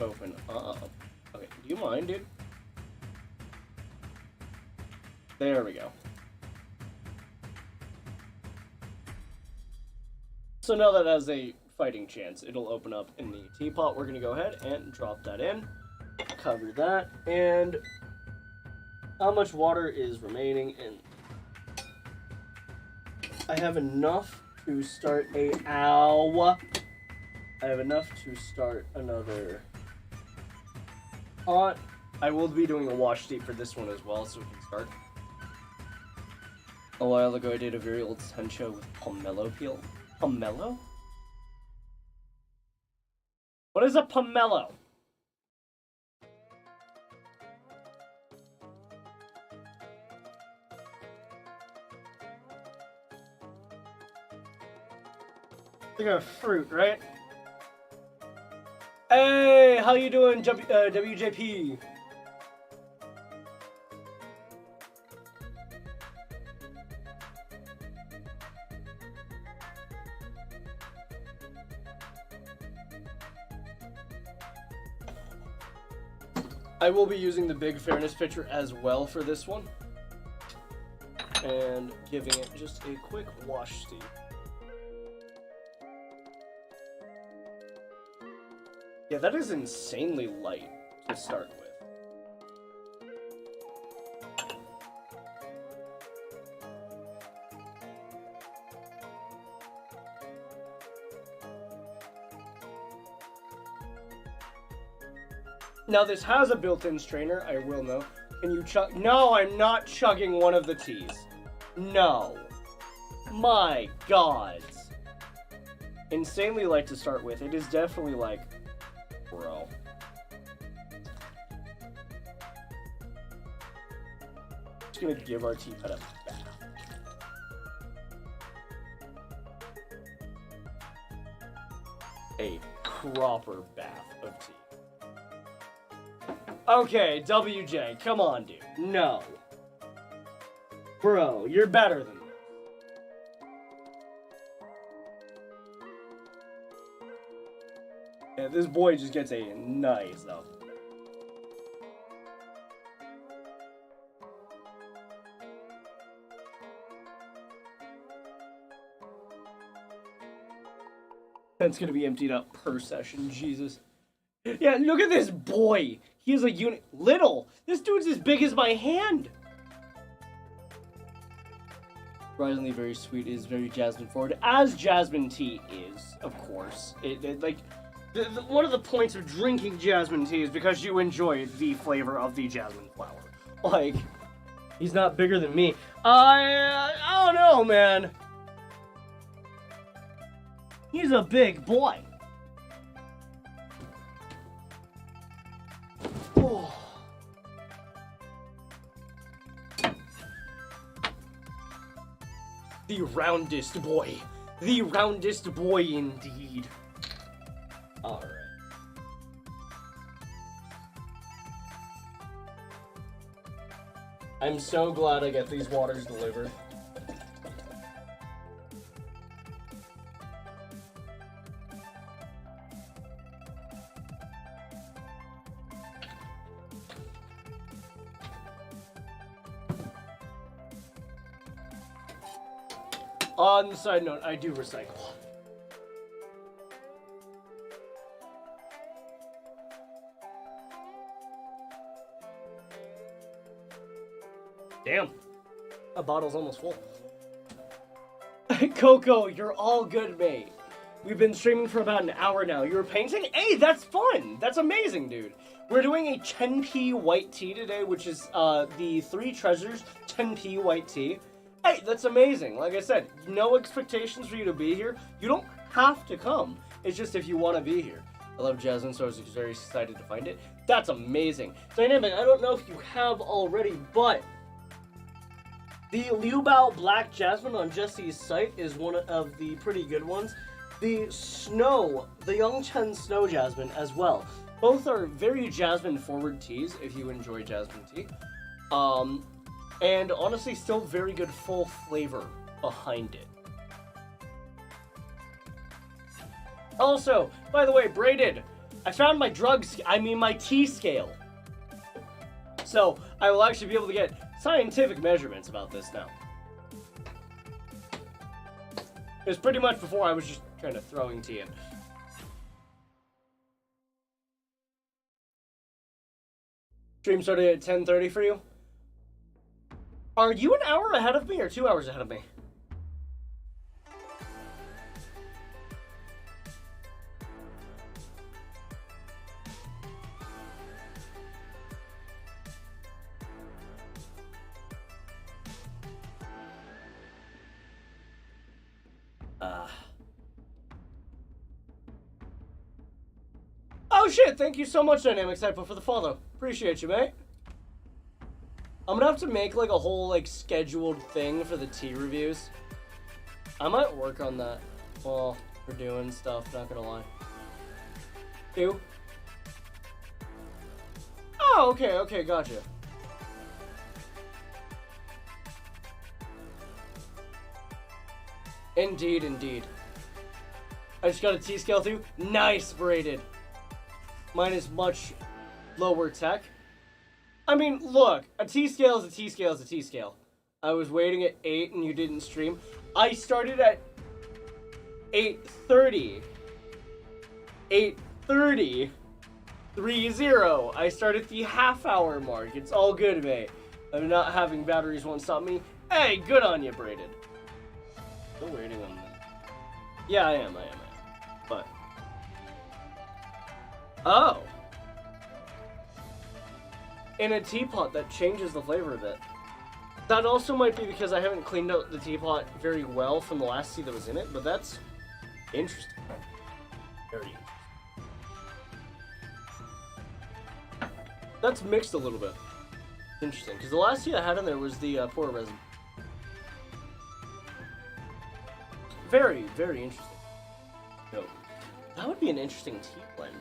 open up. Okay, do you mind, dude? There we go. So now that has a fighting chance, it'll open up in the teapot. We're gonna go ahead and drop that in. Cover that, and how much water is remaining in? I have enough to start I have enough to start another pot. I will be doing a wash steep for this one as well, so we can start. A while ago, I did a very old sencha with pomelo peel. Pomelo? What is a pomelo? It's like a fruit, right? Hey, how you doing, WJP? I will be using the big fairness pitcher as well for this one. And giving it just a quick wash steep. Yeah, that is insanely light to start with. Now this has a built-in strainer, I will know. Can you chug? No, I'm not chugging one of the teas. No. My gods. Insanely light to start with. It is definitely like, bro. Just gonna give our teapot a bath. A proper bath of tea. Okay, WJ, come on, dude. No. Bro, you're better than this. Yeah, this boy just gets a nice up. That's gonna be emptied out per session, Jesus. Yeah, look at this boy. He is a unit. Little. This dude's as big as my hand. Surprisingly very sweet. It is very jasmine forward, as jasmine tea is, of course. Like one of the points of drinking jasmine tea is because you enjoy the flavor of the jasmine flower. Like, he's not bigger than me. I don't know, man. He's a big boy. Oh. The roundest boy. The roundest boy indeed. Alright. I'm so glad I get these waters delivered. On the side note, I do recycle. Damn. A bottle's almost full. Coco, you're all good, mate. We've been streaming for about an hour now. You were painting? Hey, that's fun! That's amazing, dude. We're doing a 10p white tea today, which is the Three Treasures 10p white tea. Hey, that's amazing. Like I said, no expectations for you to be here. You don't have to come. It's just if you want to be here. I love jasmine, so I was very excited to find it. That's amazing. Dynamic, I don't know if you have already, but the Liu Bao Black Jasmine on Jesse's site is one of the pretty good ones. The Yongchen Snow Jasmine as well. Both are very jasmine-forward teas if you enjoy jasmine tea. And honestly, still very good full flavor behind it. Also, by the way, Braided, I found my my tea scale. So, I will actually be able to get scientific measurements about this now. Because pretty much before I was just kind of throwing tea in. Stream started at 10:30 for you? Are you an hour ahead of me or 2 hours ahead of me? Oh shit, thank you so much, Dynamic Typo, for the follow. Appreciate you, mate. I'm gonna have to make like a whole like scheduled thing for the tea reviews. I might work on that while we're doing stuff, not gonna lie. You? Oh, okay, gotcha. Indeed. I just got a T-scale too. Nice, Braided. Mine is much lower tech. I mean, look, a T-scale is a T-scale is a T-scale. I was waiting at 8 and you didn't stream. I started at 8:30. 8:30. 3-0. I started the half-hour mark. It's all good, mate. I'm not having batteries won't stop me. Hey, good on you, Braided. Still waiting on that. Yeah, I am. But. Oh. In a teapot, that changes the flavor a bit. That also might be because I haven't cleaned out the teapot very well from the last tea that was in it, but that's interesting. Very interesting. That's mixed a little bit. Interesting, because the last tea I had in there was the pour resin. Very, very interesting. No, that would be an interesting tea blend.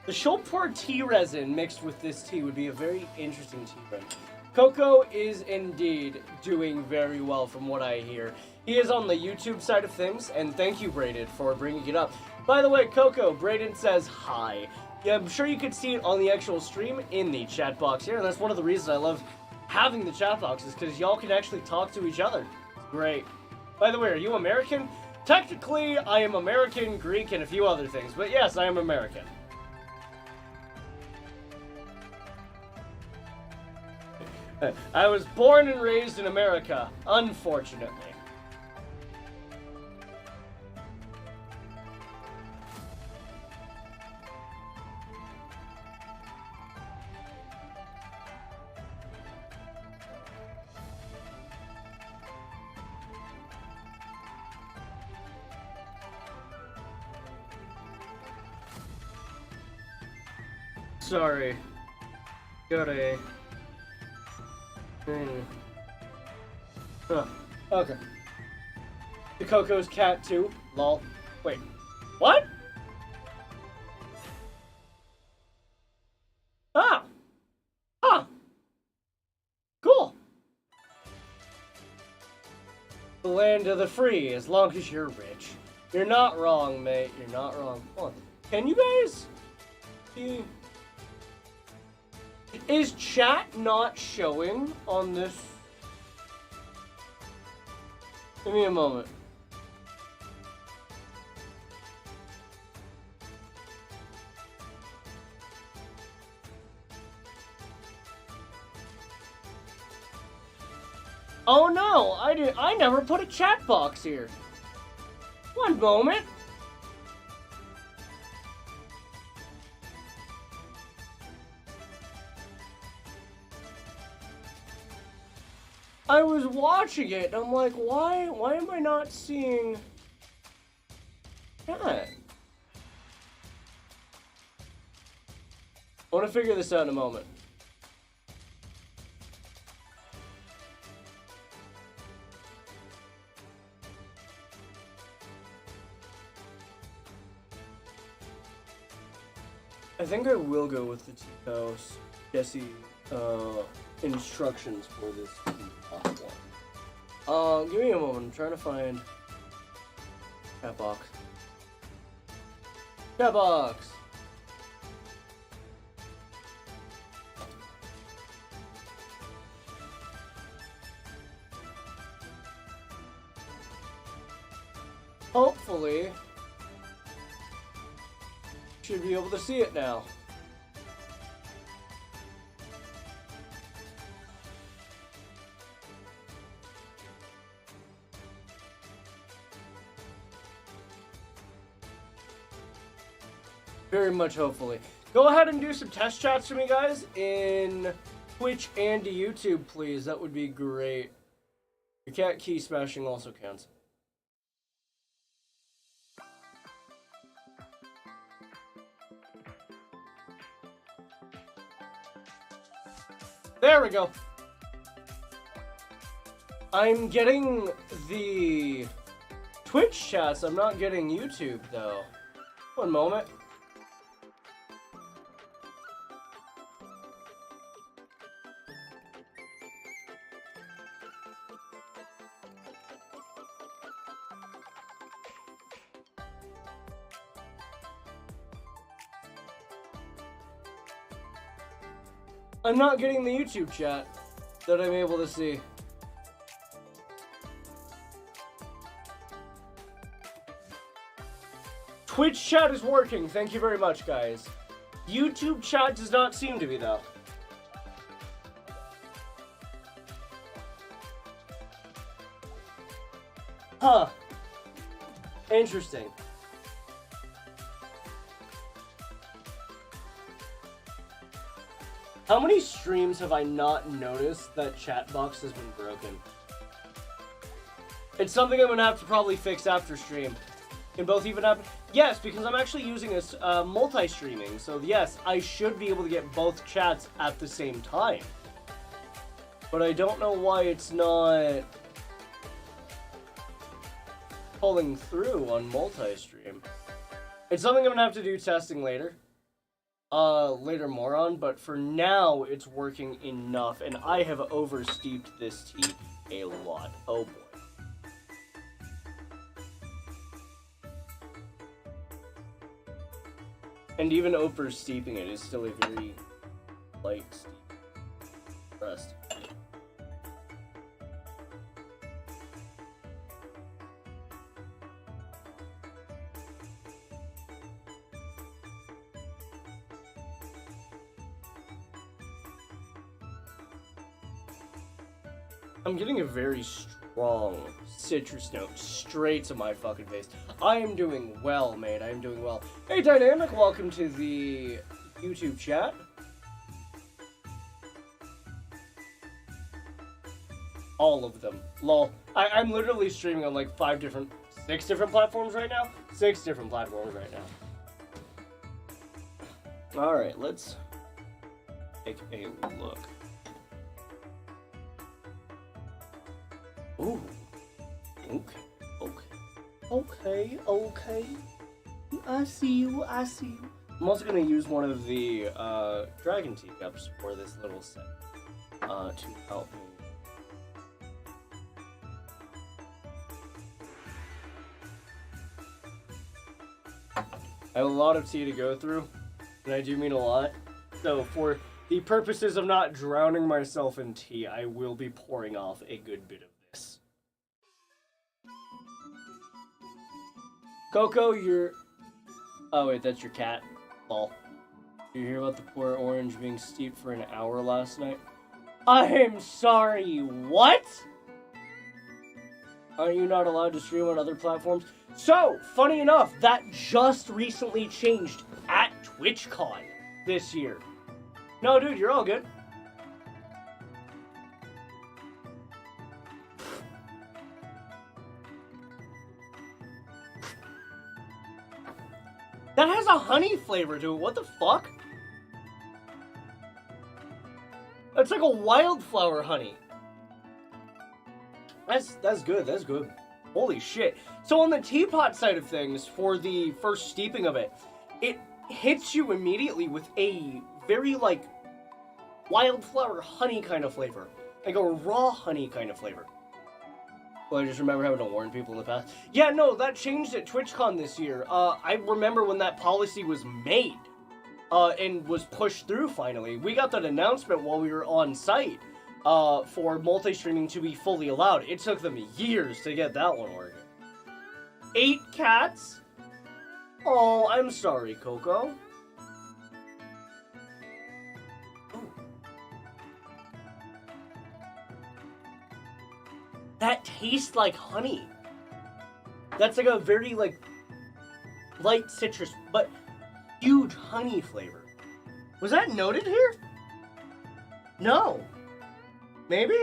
The Chopard tea resin mixed with this tea would be a very interesting tea blend. Coco is indeed doing very well from what I hear. He is on the YouTube side of things, and thank you, Braden, for bringing it up. By the way, Coco, Braden says hi. Yeah, I'm sure you could see it on the actual stream in the chat box here, and that's one of the reasons I love having the chat box, is because y'all can actually talk to each other. It's great. By the way, are you American? Technically, I am American, Greek, and a few other things, but yes, I am American. I was born and raised in America, unfortunately. Sorry. Got a... Huh. Okay. The Coco's cat too. Lol. Wait. What? Ah. Huh. Cool. The land of the free, as long as you're rich. You're not wrong, mate. You're not wrong. Hold on. Can you guys see? Is chat not showing on this? Give me a moment. Oh no, I never put a chat box here. One moment. I was watching it, and I'm like, why am I not seeing that? I want to figure this out in a moment. I think I will go with the Tito's Jesse instructions for this one. Give me a moment. I'm trying to find chat box. Chat box. Hopefully, should be able to see it now. Very much hopefully. Go ahead and do some test chats for me, guys, in Twitch and YouTube, please. That would be great. Your cat key smashing also counts. There we go. I'm getting the Twitch chats. I'm not getting YouTube, though. One moment. I'm not getting the YouTube chat that I'm able to see. Twitch chat is working. Thank you very much, guys. YouTube chat does not seem to be, though. Huh. Interesting. How many streams have I not noticed that chat box has been broken? It's something I'm gonna have to probably fix after stream. Can both even happen? Yes, because I'm actually using a multi-streaming. So yes, I should be able to get both chats at the same time. But I don't know why it's not pulling through on multi-stream. It's something I'm gonna have to do testing later. Later more on, but for now, it's working enough, and I have oversteeped this tea a lot. Oh boy. And even oversteeping it is still a very light steep crust. I'm getting a very strong citrus note straight to my fucking face. I am doing well, mate. I am doing well. Hey, Dynamic, welcome to the YouTube chat. All of them. Lol. I'm literally streaming on like 6 different platforms right now. 6 different platforms right now. Alright, let's take a look. Ooh. Okay. I see you. I'm also going to use one of the dragon teacups for this little set to help me. I have a lot of tea to go through, and I do mean a lot. So for the purposes of not drowning myself in tea, I will be pouring off a good bit of this. Coco, you're... Oh wait, that's your cat. Lol. Did you hear about the poor orange being steeped for an hour last night? I'm sorry, what? Are you not allowed to stream on other platforms? So, funny enough, that just recently changed at TwitchCon this year. No, dude, you're all good. That has a honey flavor to it. What the fuck? It's like a wildflower honey. That's good. That's good. Holy shit. So on the teapot side of things, for the first steeping of it, it hits you immediately with a very, like, wildflower honey kind of flavor. Like a raw honey kind of flavor. Well, I just remember having to warn people in the past. Yeah, no, that changed at TwitchCon this year. I remember when that policy was made. And was pushed through finally. We got that announcement while we were on site for multi-streaming to be fully allowed. It took them years to get that one working. 8 cats? Oh, I'm sorry, Coco. That tastes like honey. That's like a very, like, light citrus, but huge honey flavor. Was that noted here? No. Maybe?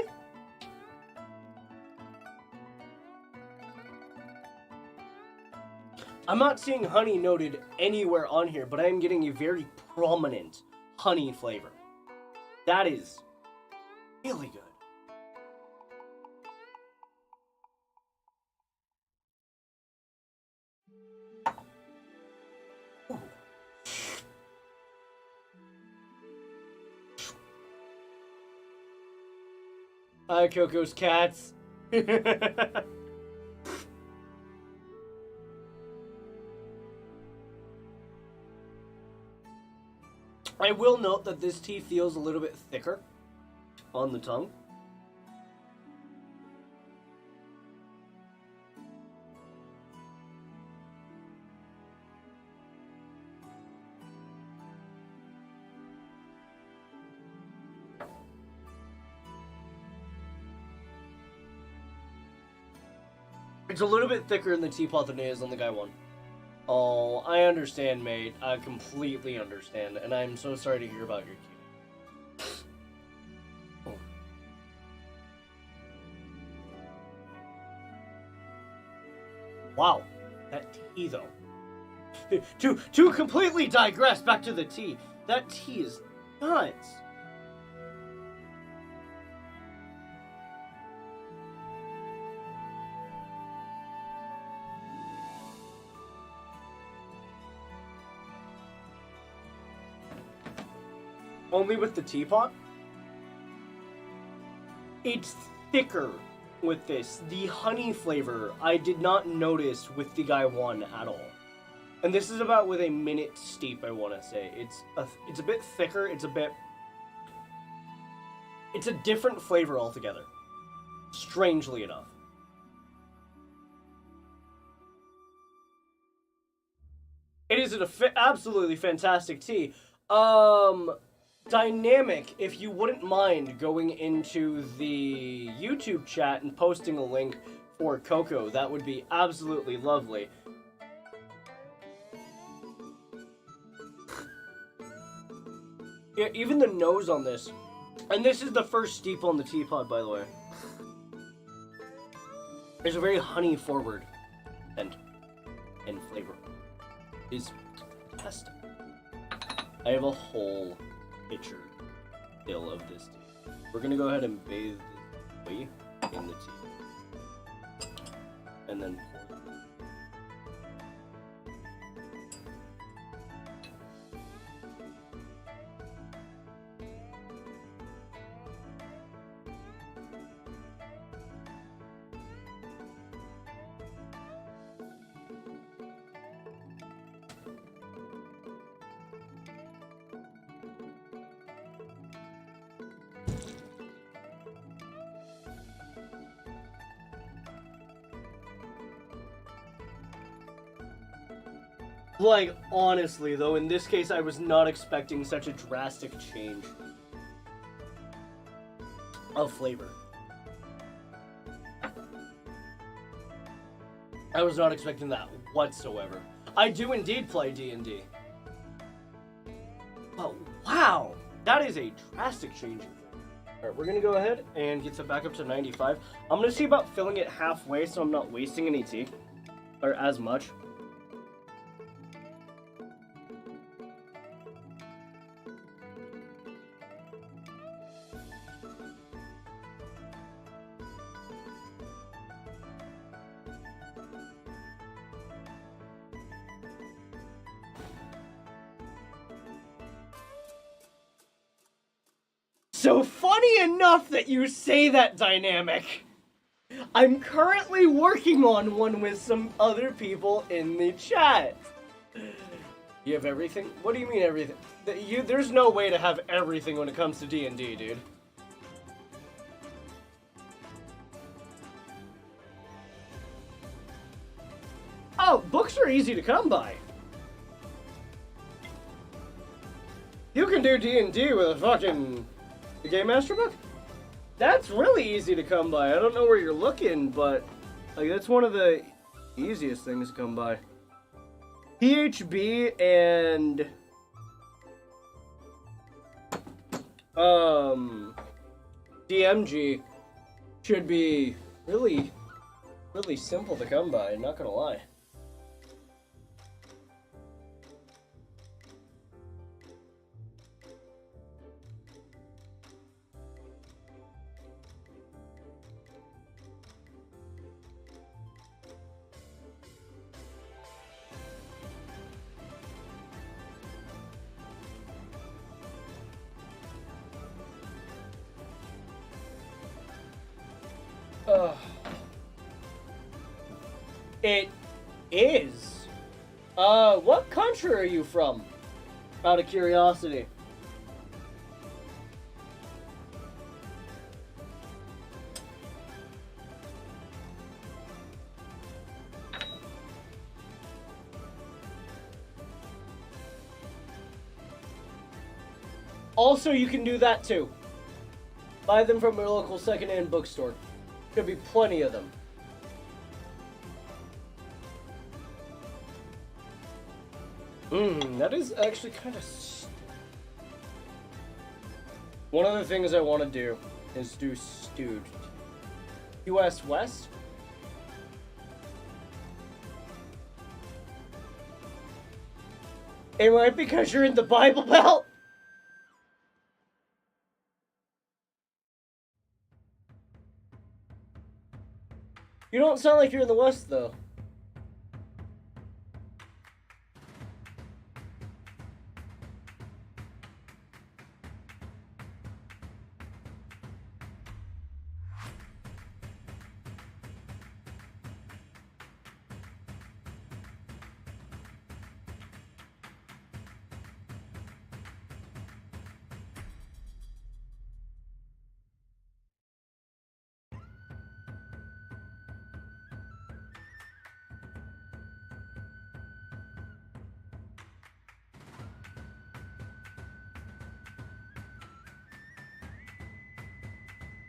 I'm not seeing honey noted anywhere on here, but I am getting a very prominent honey flavor. That is really good. Hi, Coco's cats. I will note that this tea feels a little bit thicker on the tongue. It's a little bit thicker in the teapot than it is on the guy one. Oh, I understand, mate. I completely understand, and I'm so sorry to hear about your kitty. Oh. Wow, that tea though. To completely digress back to the tea, that tea is nuts. Only with the teapot? It's thicker with this. The honey flavor I did not notice with the guy one at all. And this is about with a minute steep, I want to say. It's a bit thicker, it's a different flavor altogether. Strangely enough. It is an absolutely fantastic tea. Dynamic, if you wouldn't mind going into the YouTube chat and posting a link for Coco, that would be absolutely lovely. Yeah, even the nose on this. And this is the first steep on the teapot, by the way. There's a very honey forward and flavor. Is fantastic. I have a whole pitcher still of this tea. We're gonna go ahead and bathe this tea in the tea. And then pour it. Like, honestly, though, in this case, I was not expecting such a drastic change of flavor. I was not expecting that whatsoever. I do indeed play D&D. But wow, that is a drastic change. Alright, we're gonna go ahead and get it back up to 95. I'm gonna see about filling it halfway so I'm not wasting any tea. Or as much. So funny enough that you say that, Dynamic. I'm currently working on one with some other people in the chat. You have everything? What do you mean everything? There's no way to have everything when it comes to D&D, dude. Oh, books are easy to come by. You can do D&D with a fucking Game Master book? That's really easy to come by. I don't know where you're looking, but like that's one of the easiest things to come by. PHB and DMG should be really simple to come by, not gonna lie. It is. What country are you from? Out of curiosity. Also, you can do that too. Buy them from your local secondhand bookstore. Could be plenty of them. That is actually kind of... One of the things I want to do is do stewed. US West? It might because you're in the Bible Belt? You don't sound like you're in the West, though.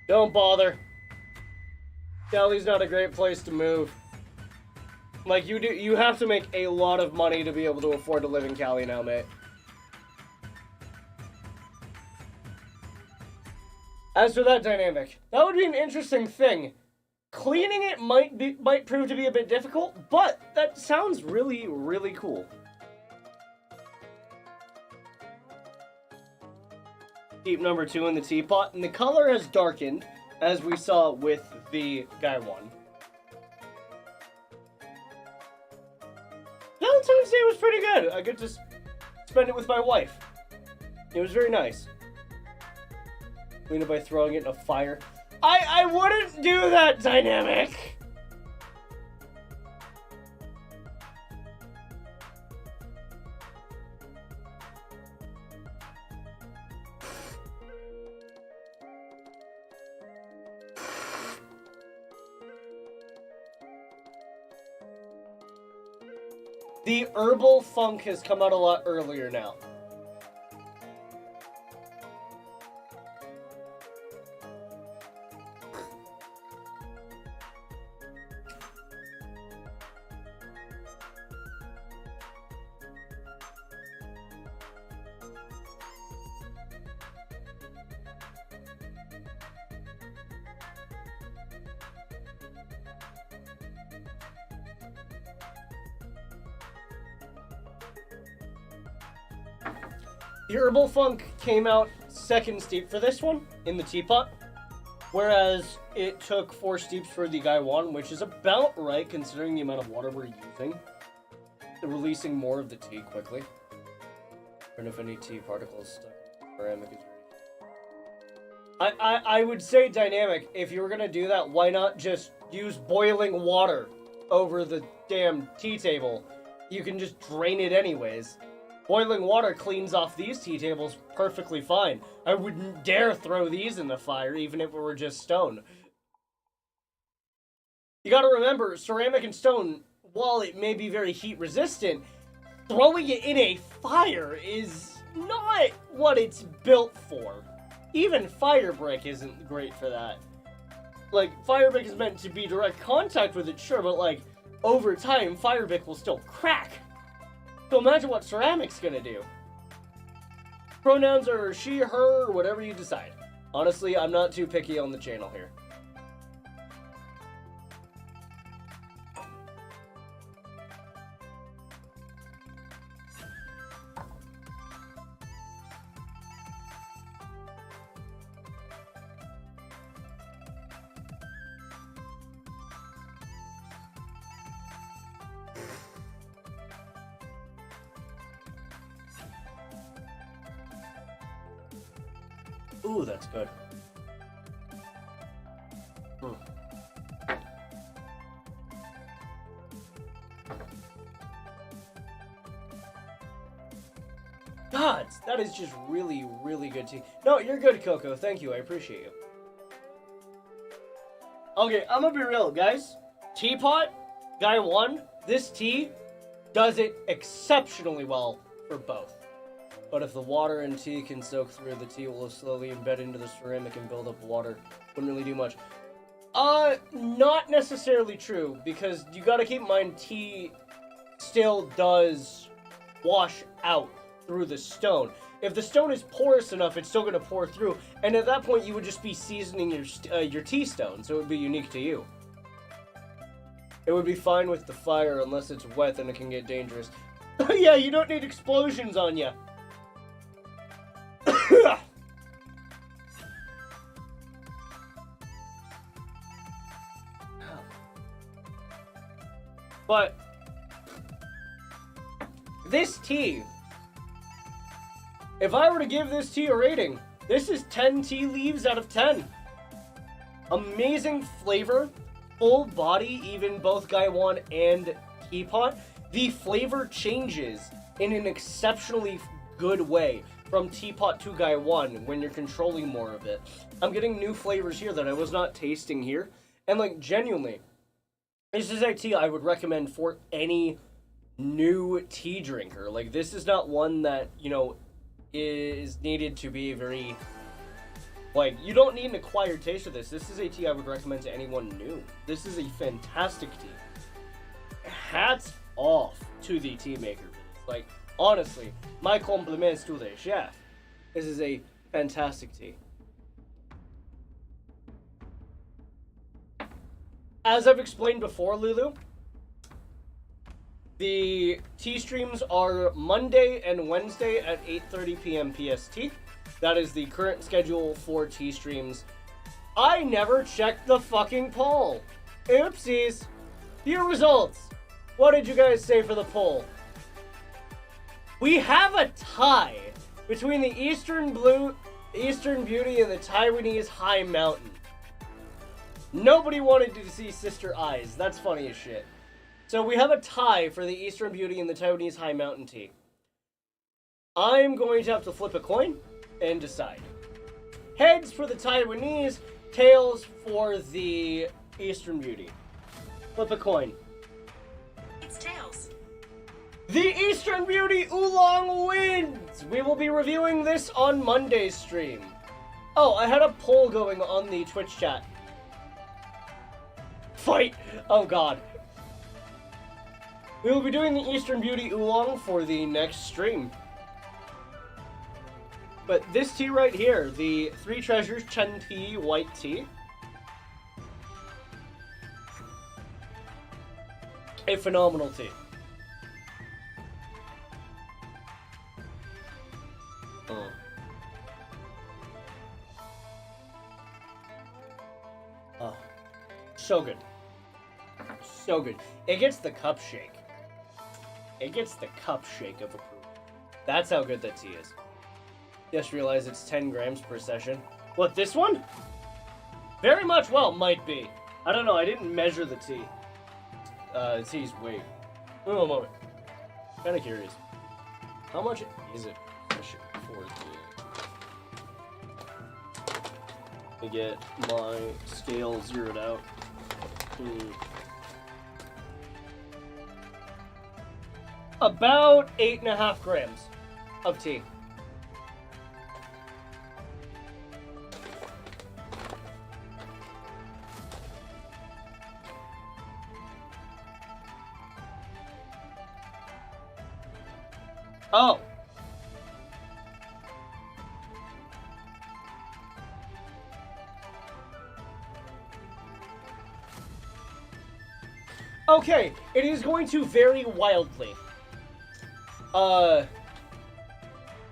Don't bother. Cali's not a great place to move. Like, you have to make a lot of money to be able to afford to live in Cali now, mate. As for that dynamic, that would be an interesting thing. Cleaning it might prove to be a bit difficult, but that sounds really, really cool. Deep number 2 in the teapot, and the color has darkened, as we saw with the guy one. Valentine's Day was pretty good. I get to spend it with my wife. It was very nice. Clean it by throwing it in a fire. I wouldn't do that, Dynamic! The herbal funk has come out a lot earlier now. The herbal funk came out second steep for this one in the teapot, whereas it took 4 steeps for the guy one, which is about right considering the amount of water we're using. Releasing more of the tea quickly. I don't know if any tea particles stuck in the ceramic is ready. I would say dynamic. If you were gonna do that, why not just use boiling water over the damn tea table? You can just drain it anyways. Boiling water cleans off these tea tables perfectly fine. I wouldn't dare throw these in the fire, even if it were just stone. You gotta remember, ceramic and stone, while it may be very heat resistant, throwing it in a fire is not what it's built for. Even fire brick isn't great for that. Like, fire brick is meant to be direct contact with it, sure, but like, over time, fire brick will still crack. So imagine what ceramic's gonna do. Pronouns are she, her, or whatever you decide. Honestly, I'm not too picky on the channel here. Ooh, that's good. God, that is just really, really good tea. No, you're good, Coco. Thank you. I appreciate you. Okay, I'm gonna be real, guys. Teapot, Guy 1, this tea does it exceptionally well for both. But if the water and tea can soak through, the tea will slowly embed into the ceramic and build up water. Wouldn't really do much. Not necessarily true, because you gotta keep in mind tea still does wash out through the stone. If the stone is porous enough, it's still gonna pour through, and at that point you would just be seasoning your tea stone, so it would be unique to you. It would be fine with the fire unless it's wet, then it can get dangerous. Yeah, you don't need explosions on you. But this tea, if I were to give this tea a rating, this is 10 tea leaves out of 10. Amazing flavor, full body, even both Guy 1 and Teapot. The flavor changes in an exceptionally good way from Teapot to Guy 1 when you're controlling more of it. I'm getting new flavors here that I was not tasting here. And like, genuinely, this is a tea I would recommend for any new tea drinker. Like, this is not one that, you know, is needed to be very, like, you don't need an acquired taste of this. This is a tea I would recommend to anyone new. This is a fantastic tea. Hats off to the tea maker for this. Like, honestly, my compliments to the chef. This is a fantastic tea. As I've explained before, Lulu, the tea streams are Monday and Wednesday at 8:30 p.m. PST. That is the current schedule for tea streams. I never checked the fucking poll. Oopsies. Here results. What did you guys say for the poll? We have a tie between the Eastern Beauty and the Taiwanese High Mountain. Nobody wanted to see Sister Eyes. That's funny as shit. So we have a tie for the Eastern Beauty and the Taiwanese High Mountain tea. I'm going to have to flip a coin and decide. Heads for the Taiwanese, tails for the Eastern Beauty. Flip a coin. It's tails. The Eastern Beauty Oolong wins! We will be reviewing this on Monday's stream. Oh, I had a poll going on the Twitch chat. Fight! Oh god. We will be doing the Eastern Beauty Oolong for the next stream. But this tea right here, the Three Treasures Chen Tea White Tea. A phenomenal tea. Oh. So good. So good. It gets the cup shake. It gets the cup shake of approval. That's how good that tea is. Just realized it's 10 grams per session. What, this one? Very much well, might be. I don't know, I didn't measure the tea. The tea's weight. Oh, a moment. Kinda curious. How much is it for the... Let me get my scale zeroed out. About 8.5 grams of tea. Oh. Okay, it is going to vary wildly.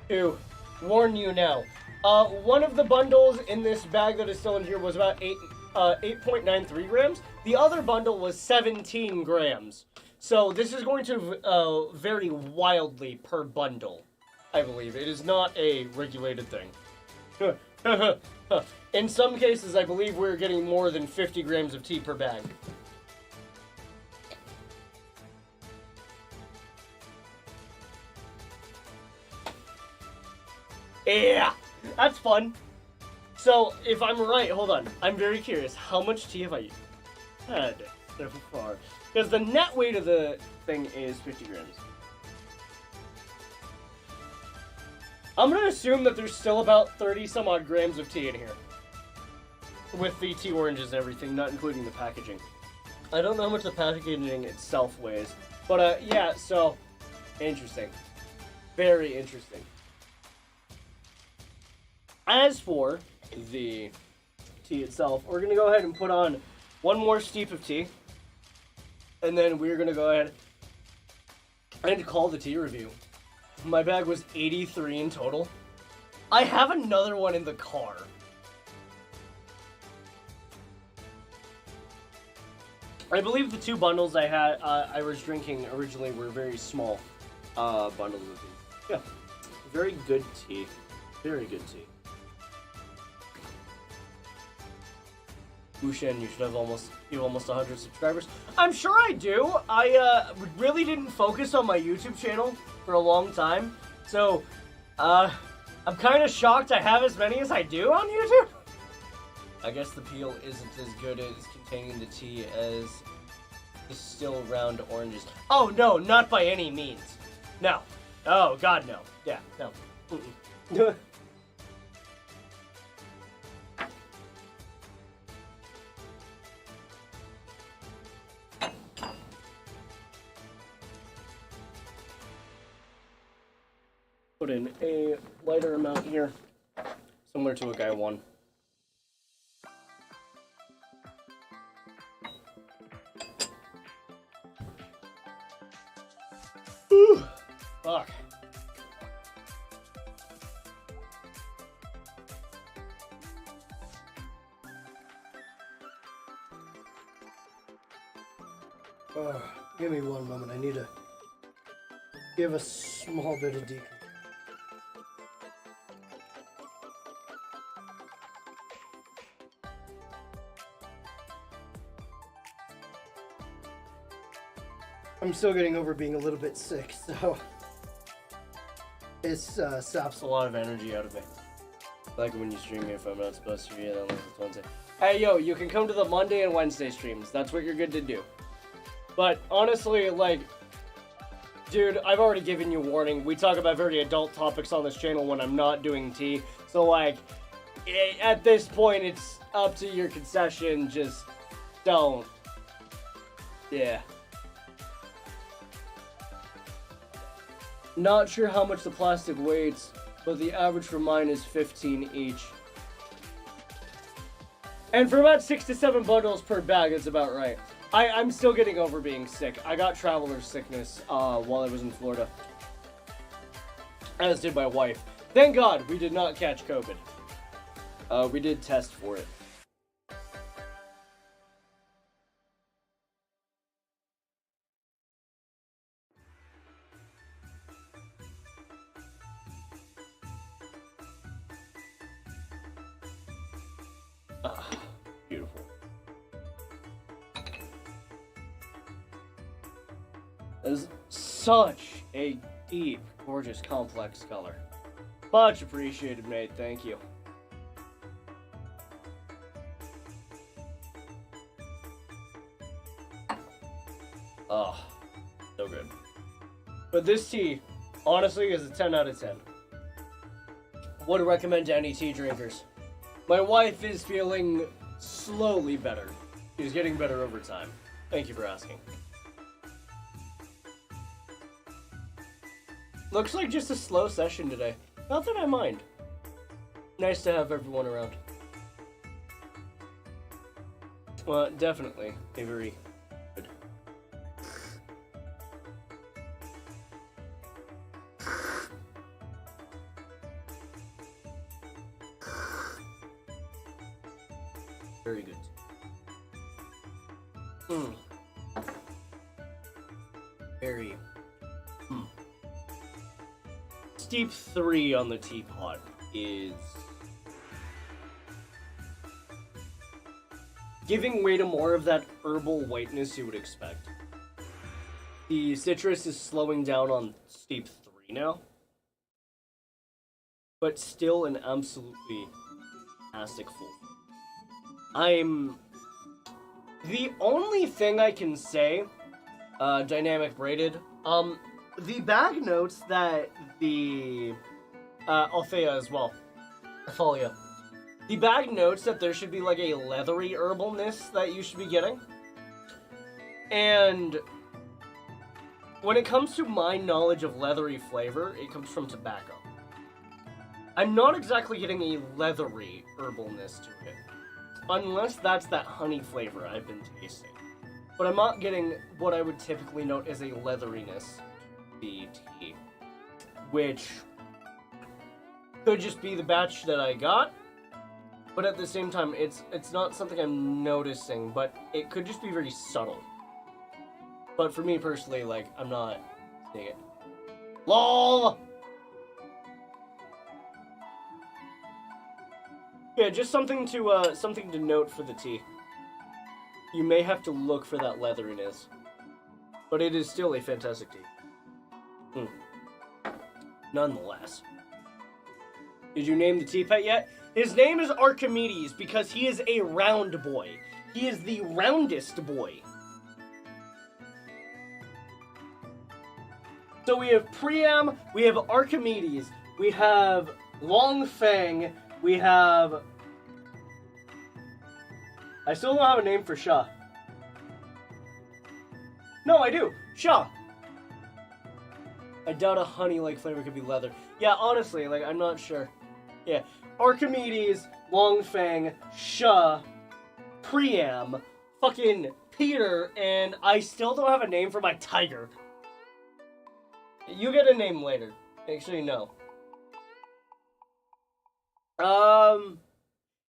To warn you now. One of the bundles in this bag that is still in here was about 8.93 grams. The other bundle was 17 grams. So this is going to vary wildly per bundle, I believe. It is not a regulated thing. In some cases, I believe we're getting more than 50 grams of tea per bag. Yeah, that's fun. So, if I'm right, hold on. I'm very curious. How much tea have I had so far? Because the net weight of the thing is 50 grams. I'm going to assume that there's still about 30 some odd grams of tea in here. With the tea oranges and everything, not including the packaging. I don't know how much the packaging itself weighs. But, yeah, so, interesting. Very interesting. As for the tea itself, we're going to go ahead and put on one more steep of tea. And then we're going to go ahead and call the tea review. My bag was 83 in total. I have another one in the car. I believe the two bundles I had, I was drinking originally were very small bundles of tea. Yeah, very good tea. Very good tea. Wushen, you should have almost 100 subscribers. I'm sure I do. I really didn't focus on my YouTube channel for a long time, so I'm kind of shocked I have as many as I do on YouTube. I guess the peel isn't as good as containing the tea as the still round oranges. Oh no, not by any means. No. Oh God, no. Yeah, no. Mm-mm. Put in a lighter amount here, similar to a Guy 1. Ooh, fuck. Give me one moment. I need to give a small bit of decompression. I'm still getting over being a little bit sick, so it saps A lot of energy out of me. Like when you stream me if I'm not supposed to, yeah, unless it's Wednesday. Hey, yo, you can come to the Monday and Wednesday streams. That's what you're good to do. But honestly, like, dude, I've already given you warning. We talk about very adult topics on this channel when I'm not doing tea. So, like, at this point, it's up to your concession. Just don't. Yeah. Not sure how much the plastic weighs, but the average for mine is 15 each. And for about 6 to 7 bundles per bag, it's about right. I'm still getting over being sick. I got traveler's sickness while I was in Florida. As did my wife. Thank God we did not catch COVID. We did test for it. Is such a deep, gorgeous, complex color. Much appreciated, mate. Thank you. Oh, so good. But this tea, honestly, is a 10 out of 10. Would recommend to any tea drinkers. My wife is feeling slowly better. She's getting better over time. Thank you for asking. Looks like just a slow session today. Not that I mind. Nice to have everyone around. Well, definitely a very good. Very good. Very. Steep 3 on the teapot is giving way to more of that herbal whiteness you would expect. The citrus is slowing down on steep 3 now, but still an absolutely fantastic full. The only thing I can say, dynamic braided, the bag notes that the, Althea as well, Athalia. The bag notes that there should be like a leathery herbalness that you should be getting. And when it comes to my knowledge of leathery flavor, it comes from tobacco. I'm not exactly getting a leathery herbalness to it. Unless that's that honey flavor I've been tasting. But I'm not getting what I would typically note as a leatheriness to the tea. Which could just be the batch that I got. But at the same time, it's not something I'm noticing, but it could just be very subtle. But for me personally, like, I'm not seeing it. LOL! Yeah, just something to note for the tea. You may have to look for that leatheriness, but it is still a fantastic tea. Nonetheless. Did you name the tea pet yet? His name is Archimedes because he is a round boy. He is the roundest boy. So we have Priam, we have Archimedes, we have Longfang, we have... I still don't have a name for Shah. No, I do. Shah. I doubt a honey-like flavor could be leather. Yeah, honestly, like, I'm not sure. Yeah. Archimedes, Longfang, Shah, Priam, fucking Peter, and I still don't have a name for my tiger. You get a name later. Actually, no.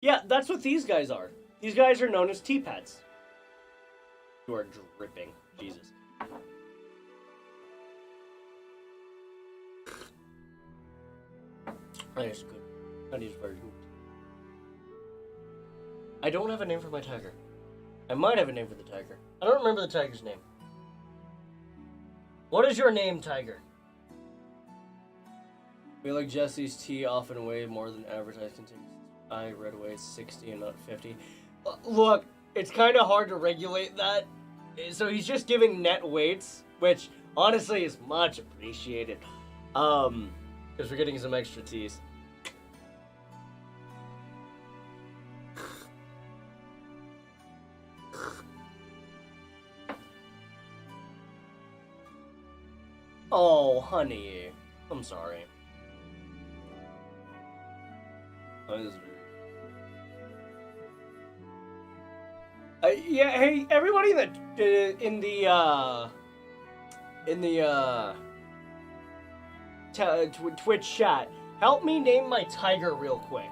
Yeah, that's what these guys are. These guys are known as tea pets. You are dripping. Jesus. That is good. That is very good. I don't have a name for my tiger. I might have a name for the tiger. I don't remember the tiger's name. What is your name, tiger? I feel like Jesse's tea often weigh more than advertised contains. I read away 60 and not 50. Look, it's kind of hard to regulate that. So he's just giving net weights, which honestly is much appreciated. Because we're getting some extra teas. Oh, honey. I'm sorry. Oh, this is very... yeah, hey, everybody that in the Twitch chat, help me name my tiger real quick.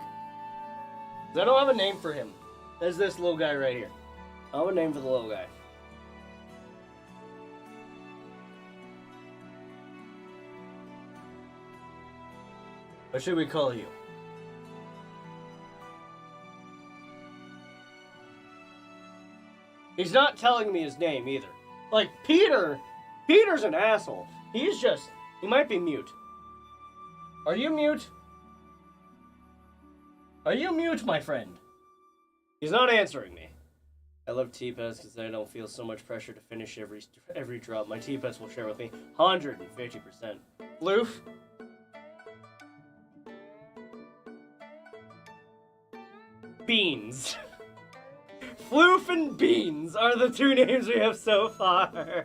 'Cause I don't have a name for him. There's this little guy right here. I have a name for the little guy. What should we call you? He's not telling me his name either. Like, Peter Peter's an asshole. He might be mute. Are you mute? Are you mute, my friend? He's not answering me. I love T-Pets because I don't feel so much pressure to finish every drop. My T-Pets will share with me 150%. Floof? Beans. Floof and Beans are the two names we have so far.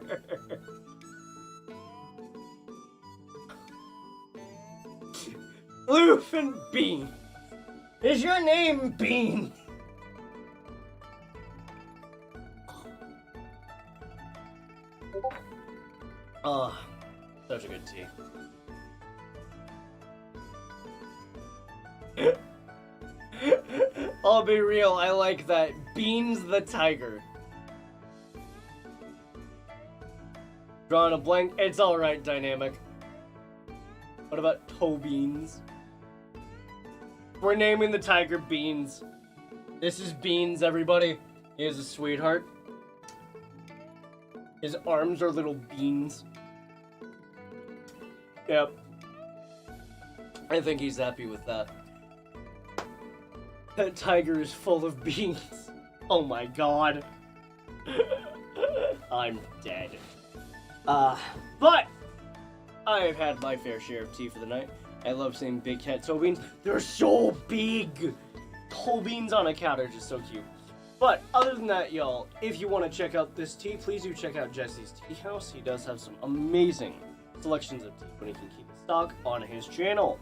Floof and Bean. Is your name Bean? Oh, such a good tea. I'll be real, I like that. Beans the Tiger. Drawing a blank. It's alright, Dynamic. What about Toe Beans? We're naming the tiger Beans. This is Beans, everybody. He is a sweetheart. His arms are little beans. Yep. I think he's happy with that. That tiger is full of beans. Oh my god. I'm dead. But I've had my fair share of tea for the night. I love seeing big cat toe beans. They're so big! Toe beans on a cat are just so cute. But other than that, y'all, if you want to check out this tea, please do check out Jesse's Tea House. He does have some amazing selections of tea when he can keep it stock on his channel.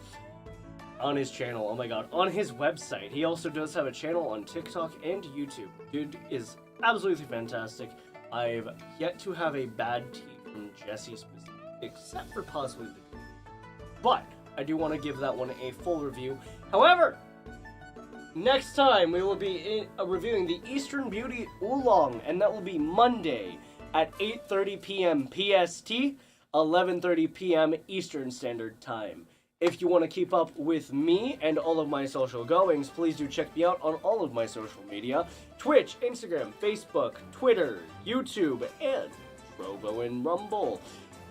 On his channel, oh my god, on his website. He also does have a channel on TikTok and YouTube. Dude is absolutely fantastic. I've yet to have a bad tea from Jesse specifically, except for possibly the tea. But I do want to give that one a full review. However, next time we will be reviewing the Eastern Beauty Oolong, and that will be Monday at 8:30 p.m. PST, 11:30 p.m. Eastern Standard Time. If you want to keep up with me and all of my social goings, please do check me out on all of my social media. Twitch, Instagram, Facebook, Twitter, YouTube, and Trovo and Rumble.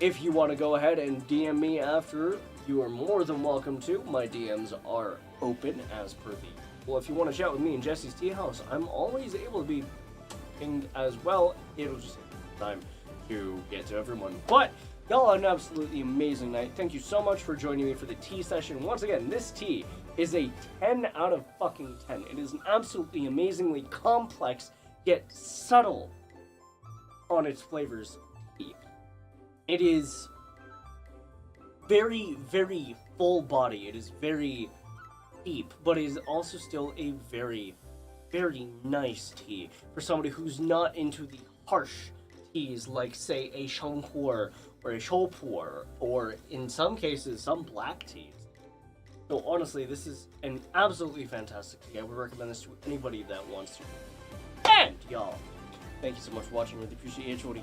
If you want to go ahead and DM me after, you are more than welcome to. My DMs are open as per the... Well, if you want to chat with me in Jesse's Tea House, I'm always able to be pinged as well. It'll just take time to get to everyone. But y'all had an absolutely amazing night. Thank you so much for joining me for the tea session. Once again, this tea is a 10 out of fucking 10. It is an absolutely amazingly complex, yet subtle on its flavors tea. It is very, very full body. It is very deep, but it is also still a very, very nice tea for somebody who's not into the harsh teas like, say, a Shanghuo or a Shoupu, or in some cases, some black teas. So honestly, this is an absolutely fantastic tea. I would recommend this to anybody that wants to. And y'all, thank you so much for watching. Really appreciate you.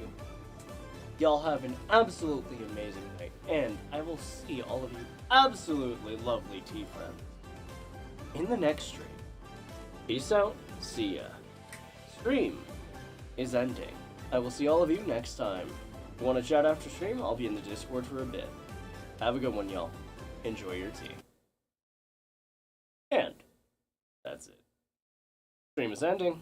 Y'all have an absolutely amazing night, and I will see all of you absolutely lovely tea friends in the next stream. Peace out. See ya. Stream is ending. I will see all of you next time. If you want to chat after stream, I'll be in the Discord for a bit. Have a good one, y'all. Enjoy your tea. And that's it. Stream is ending.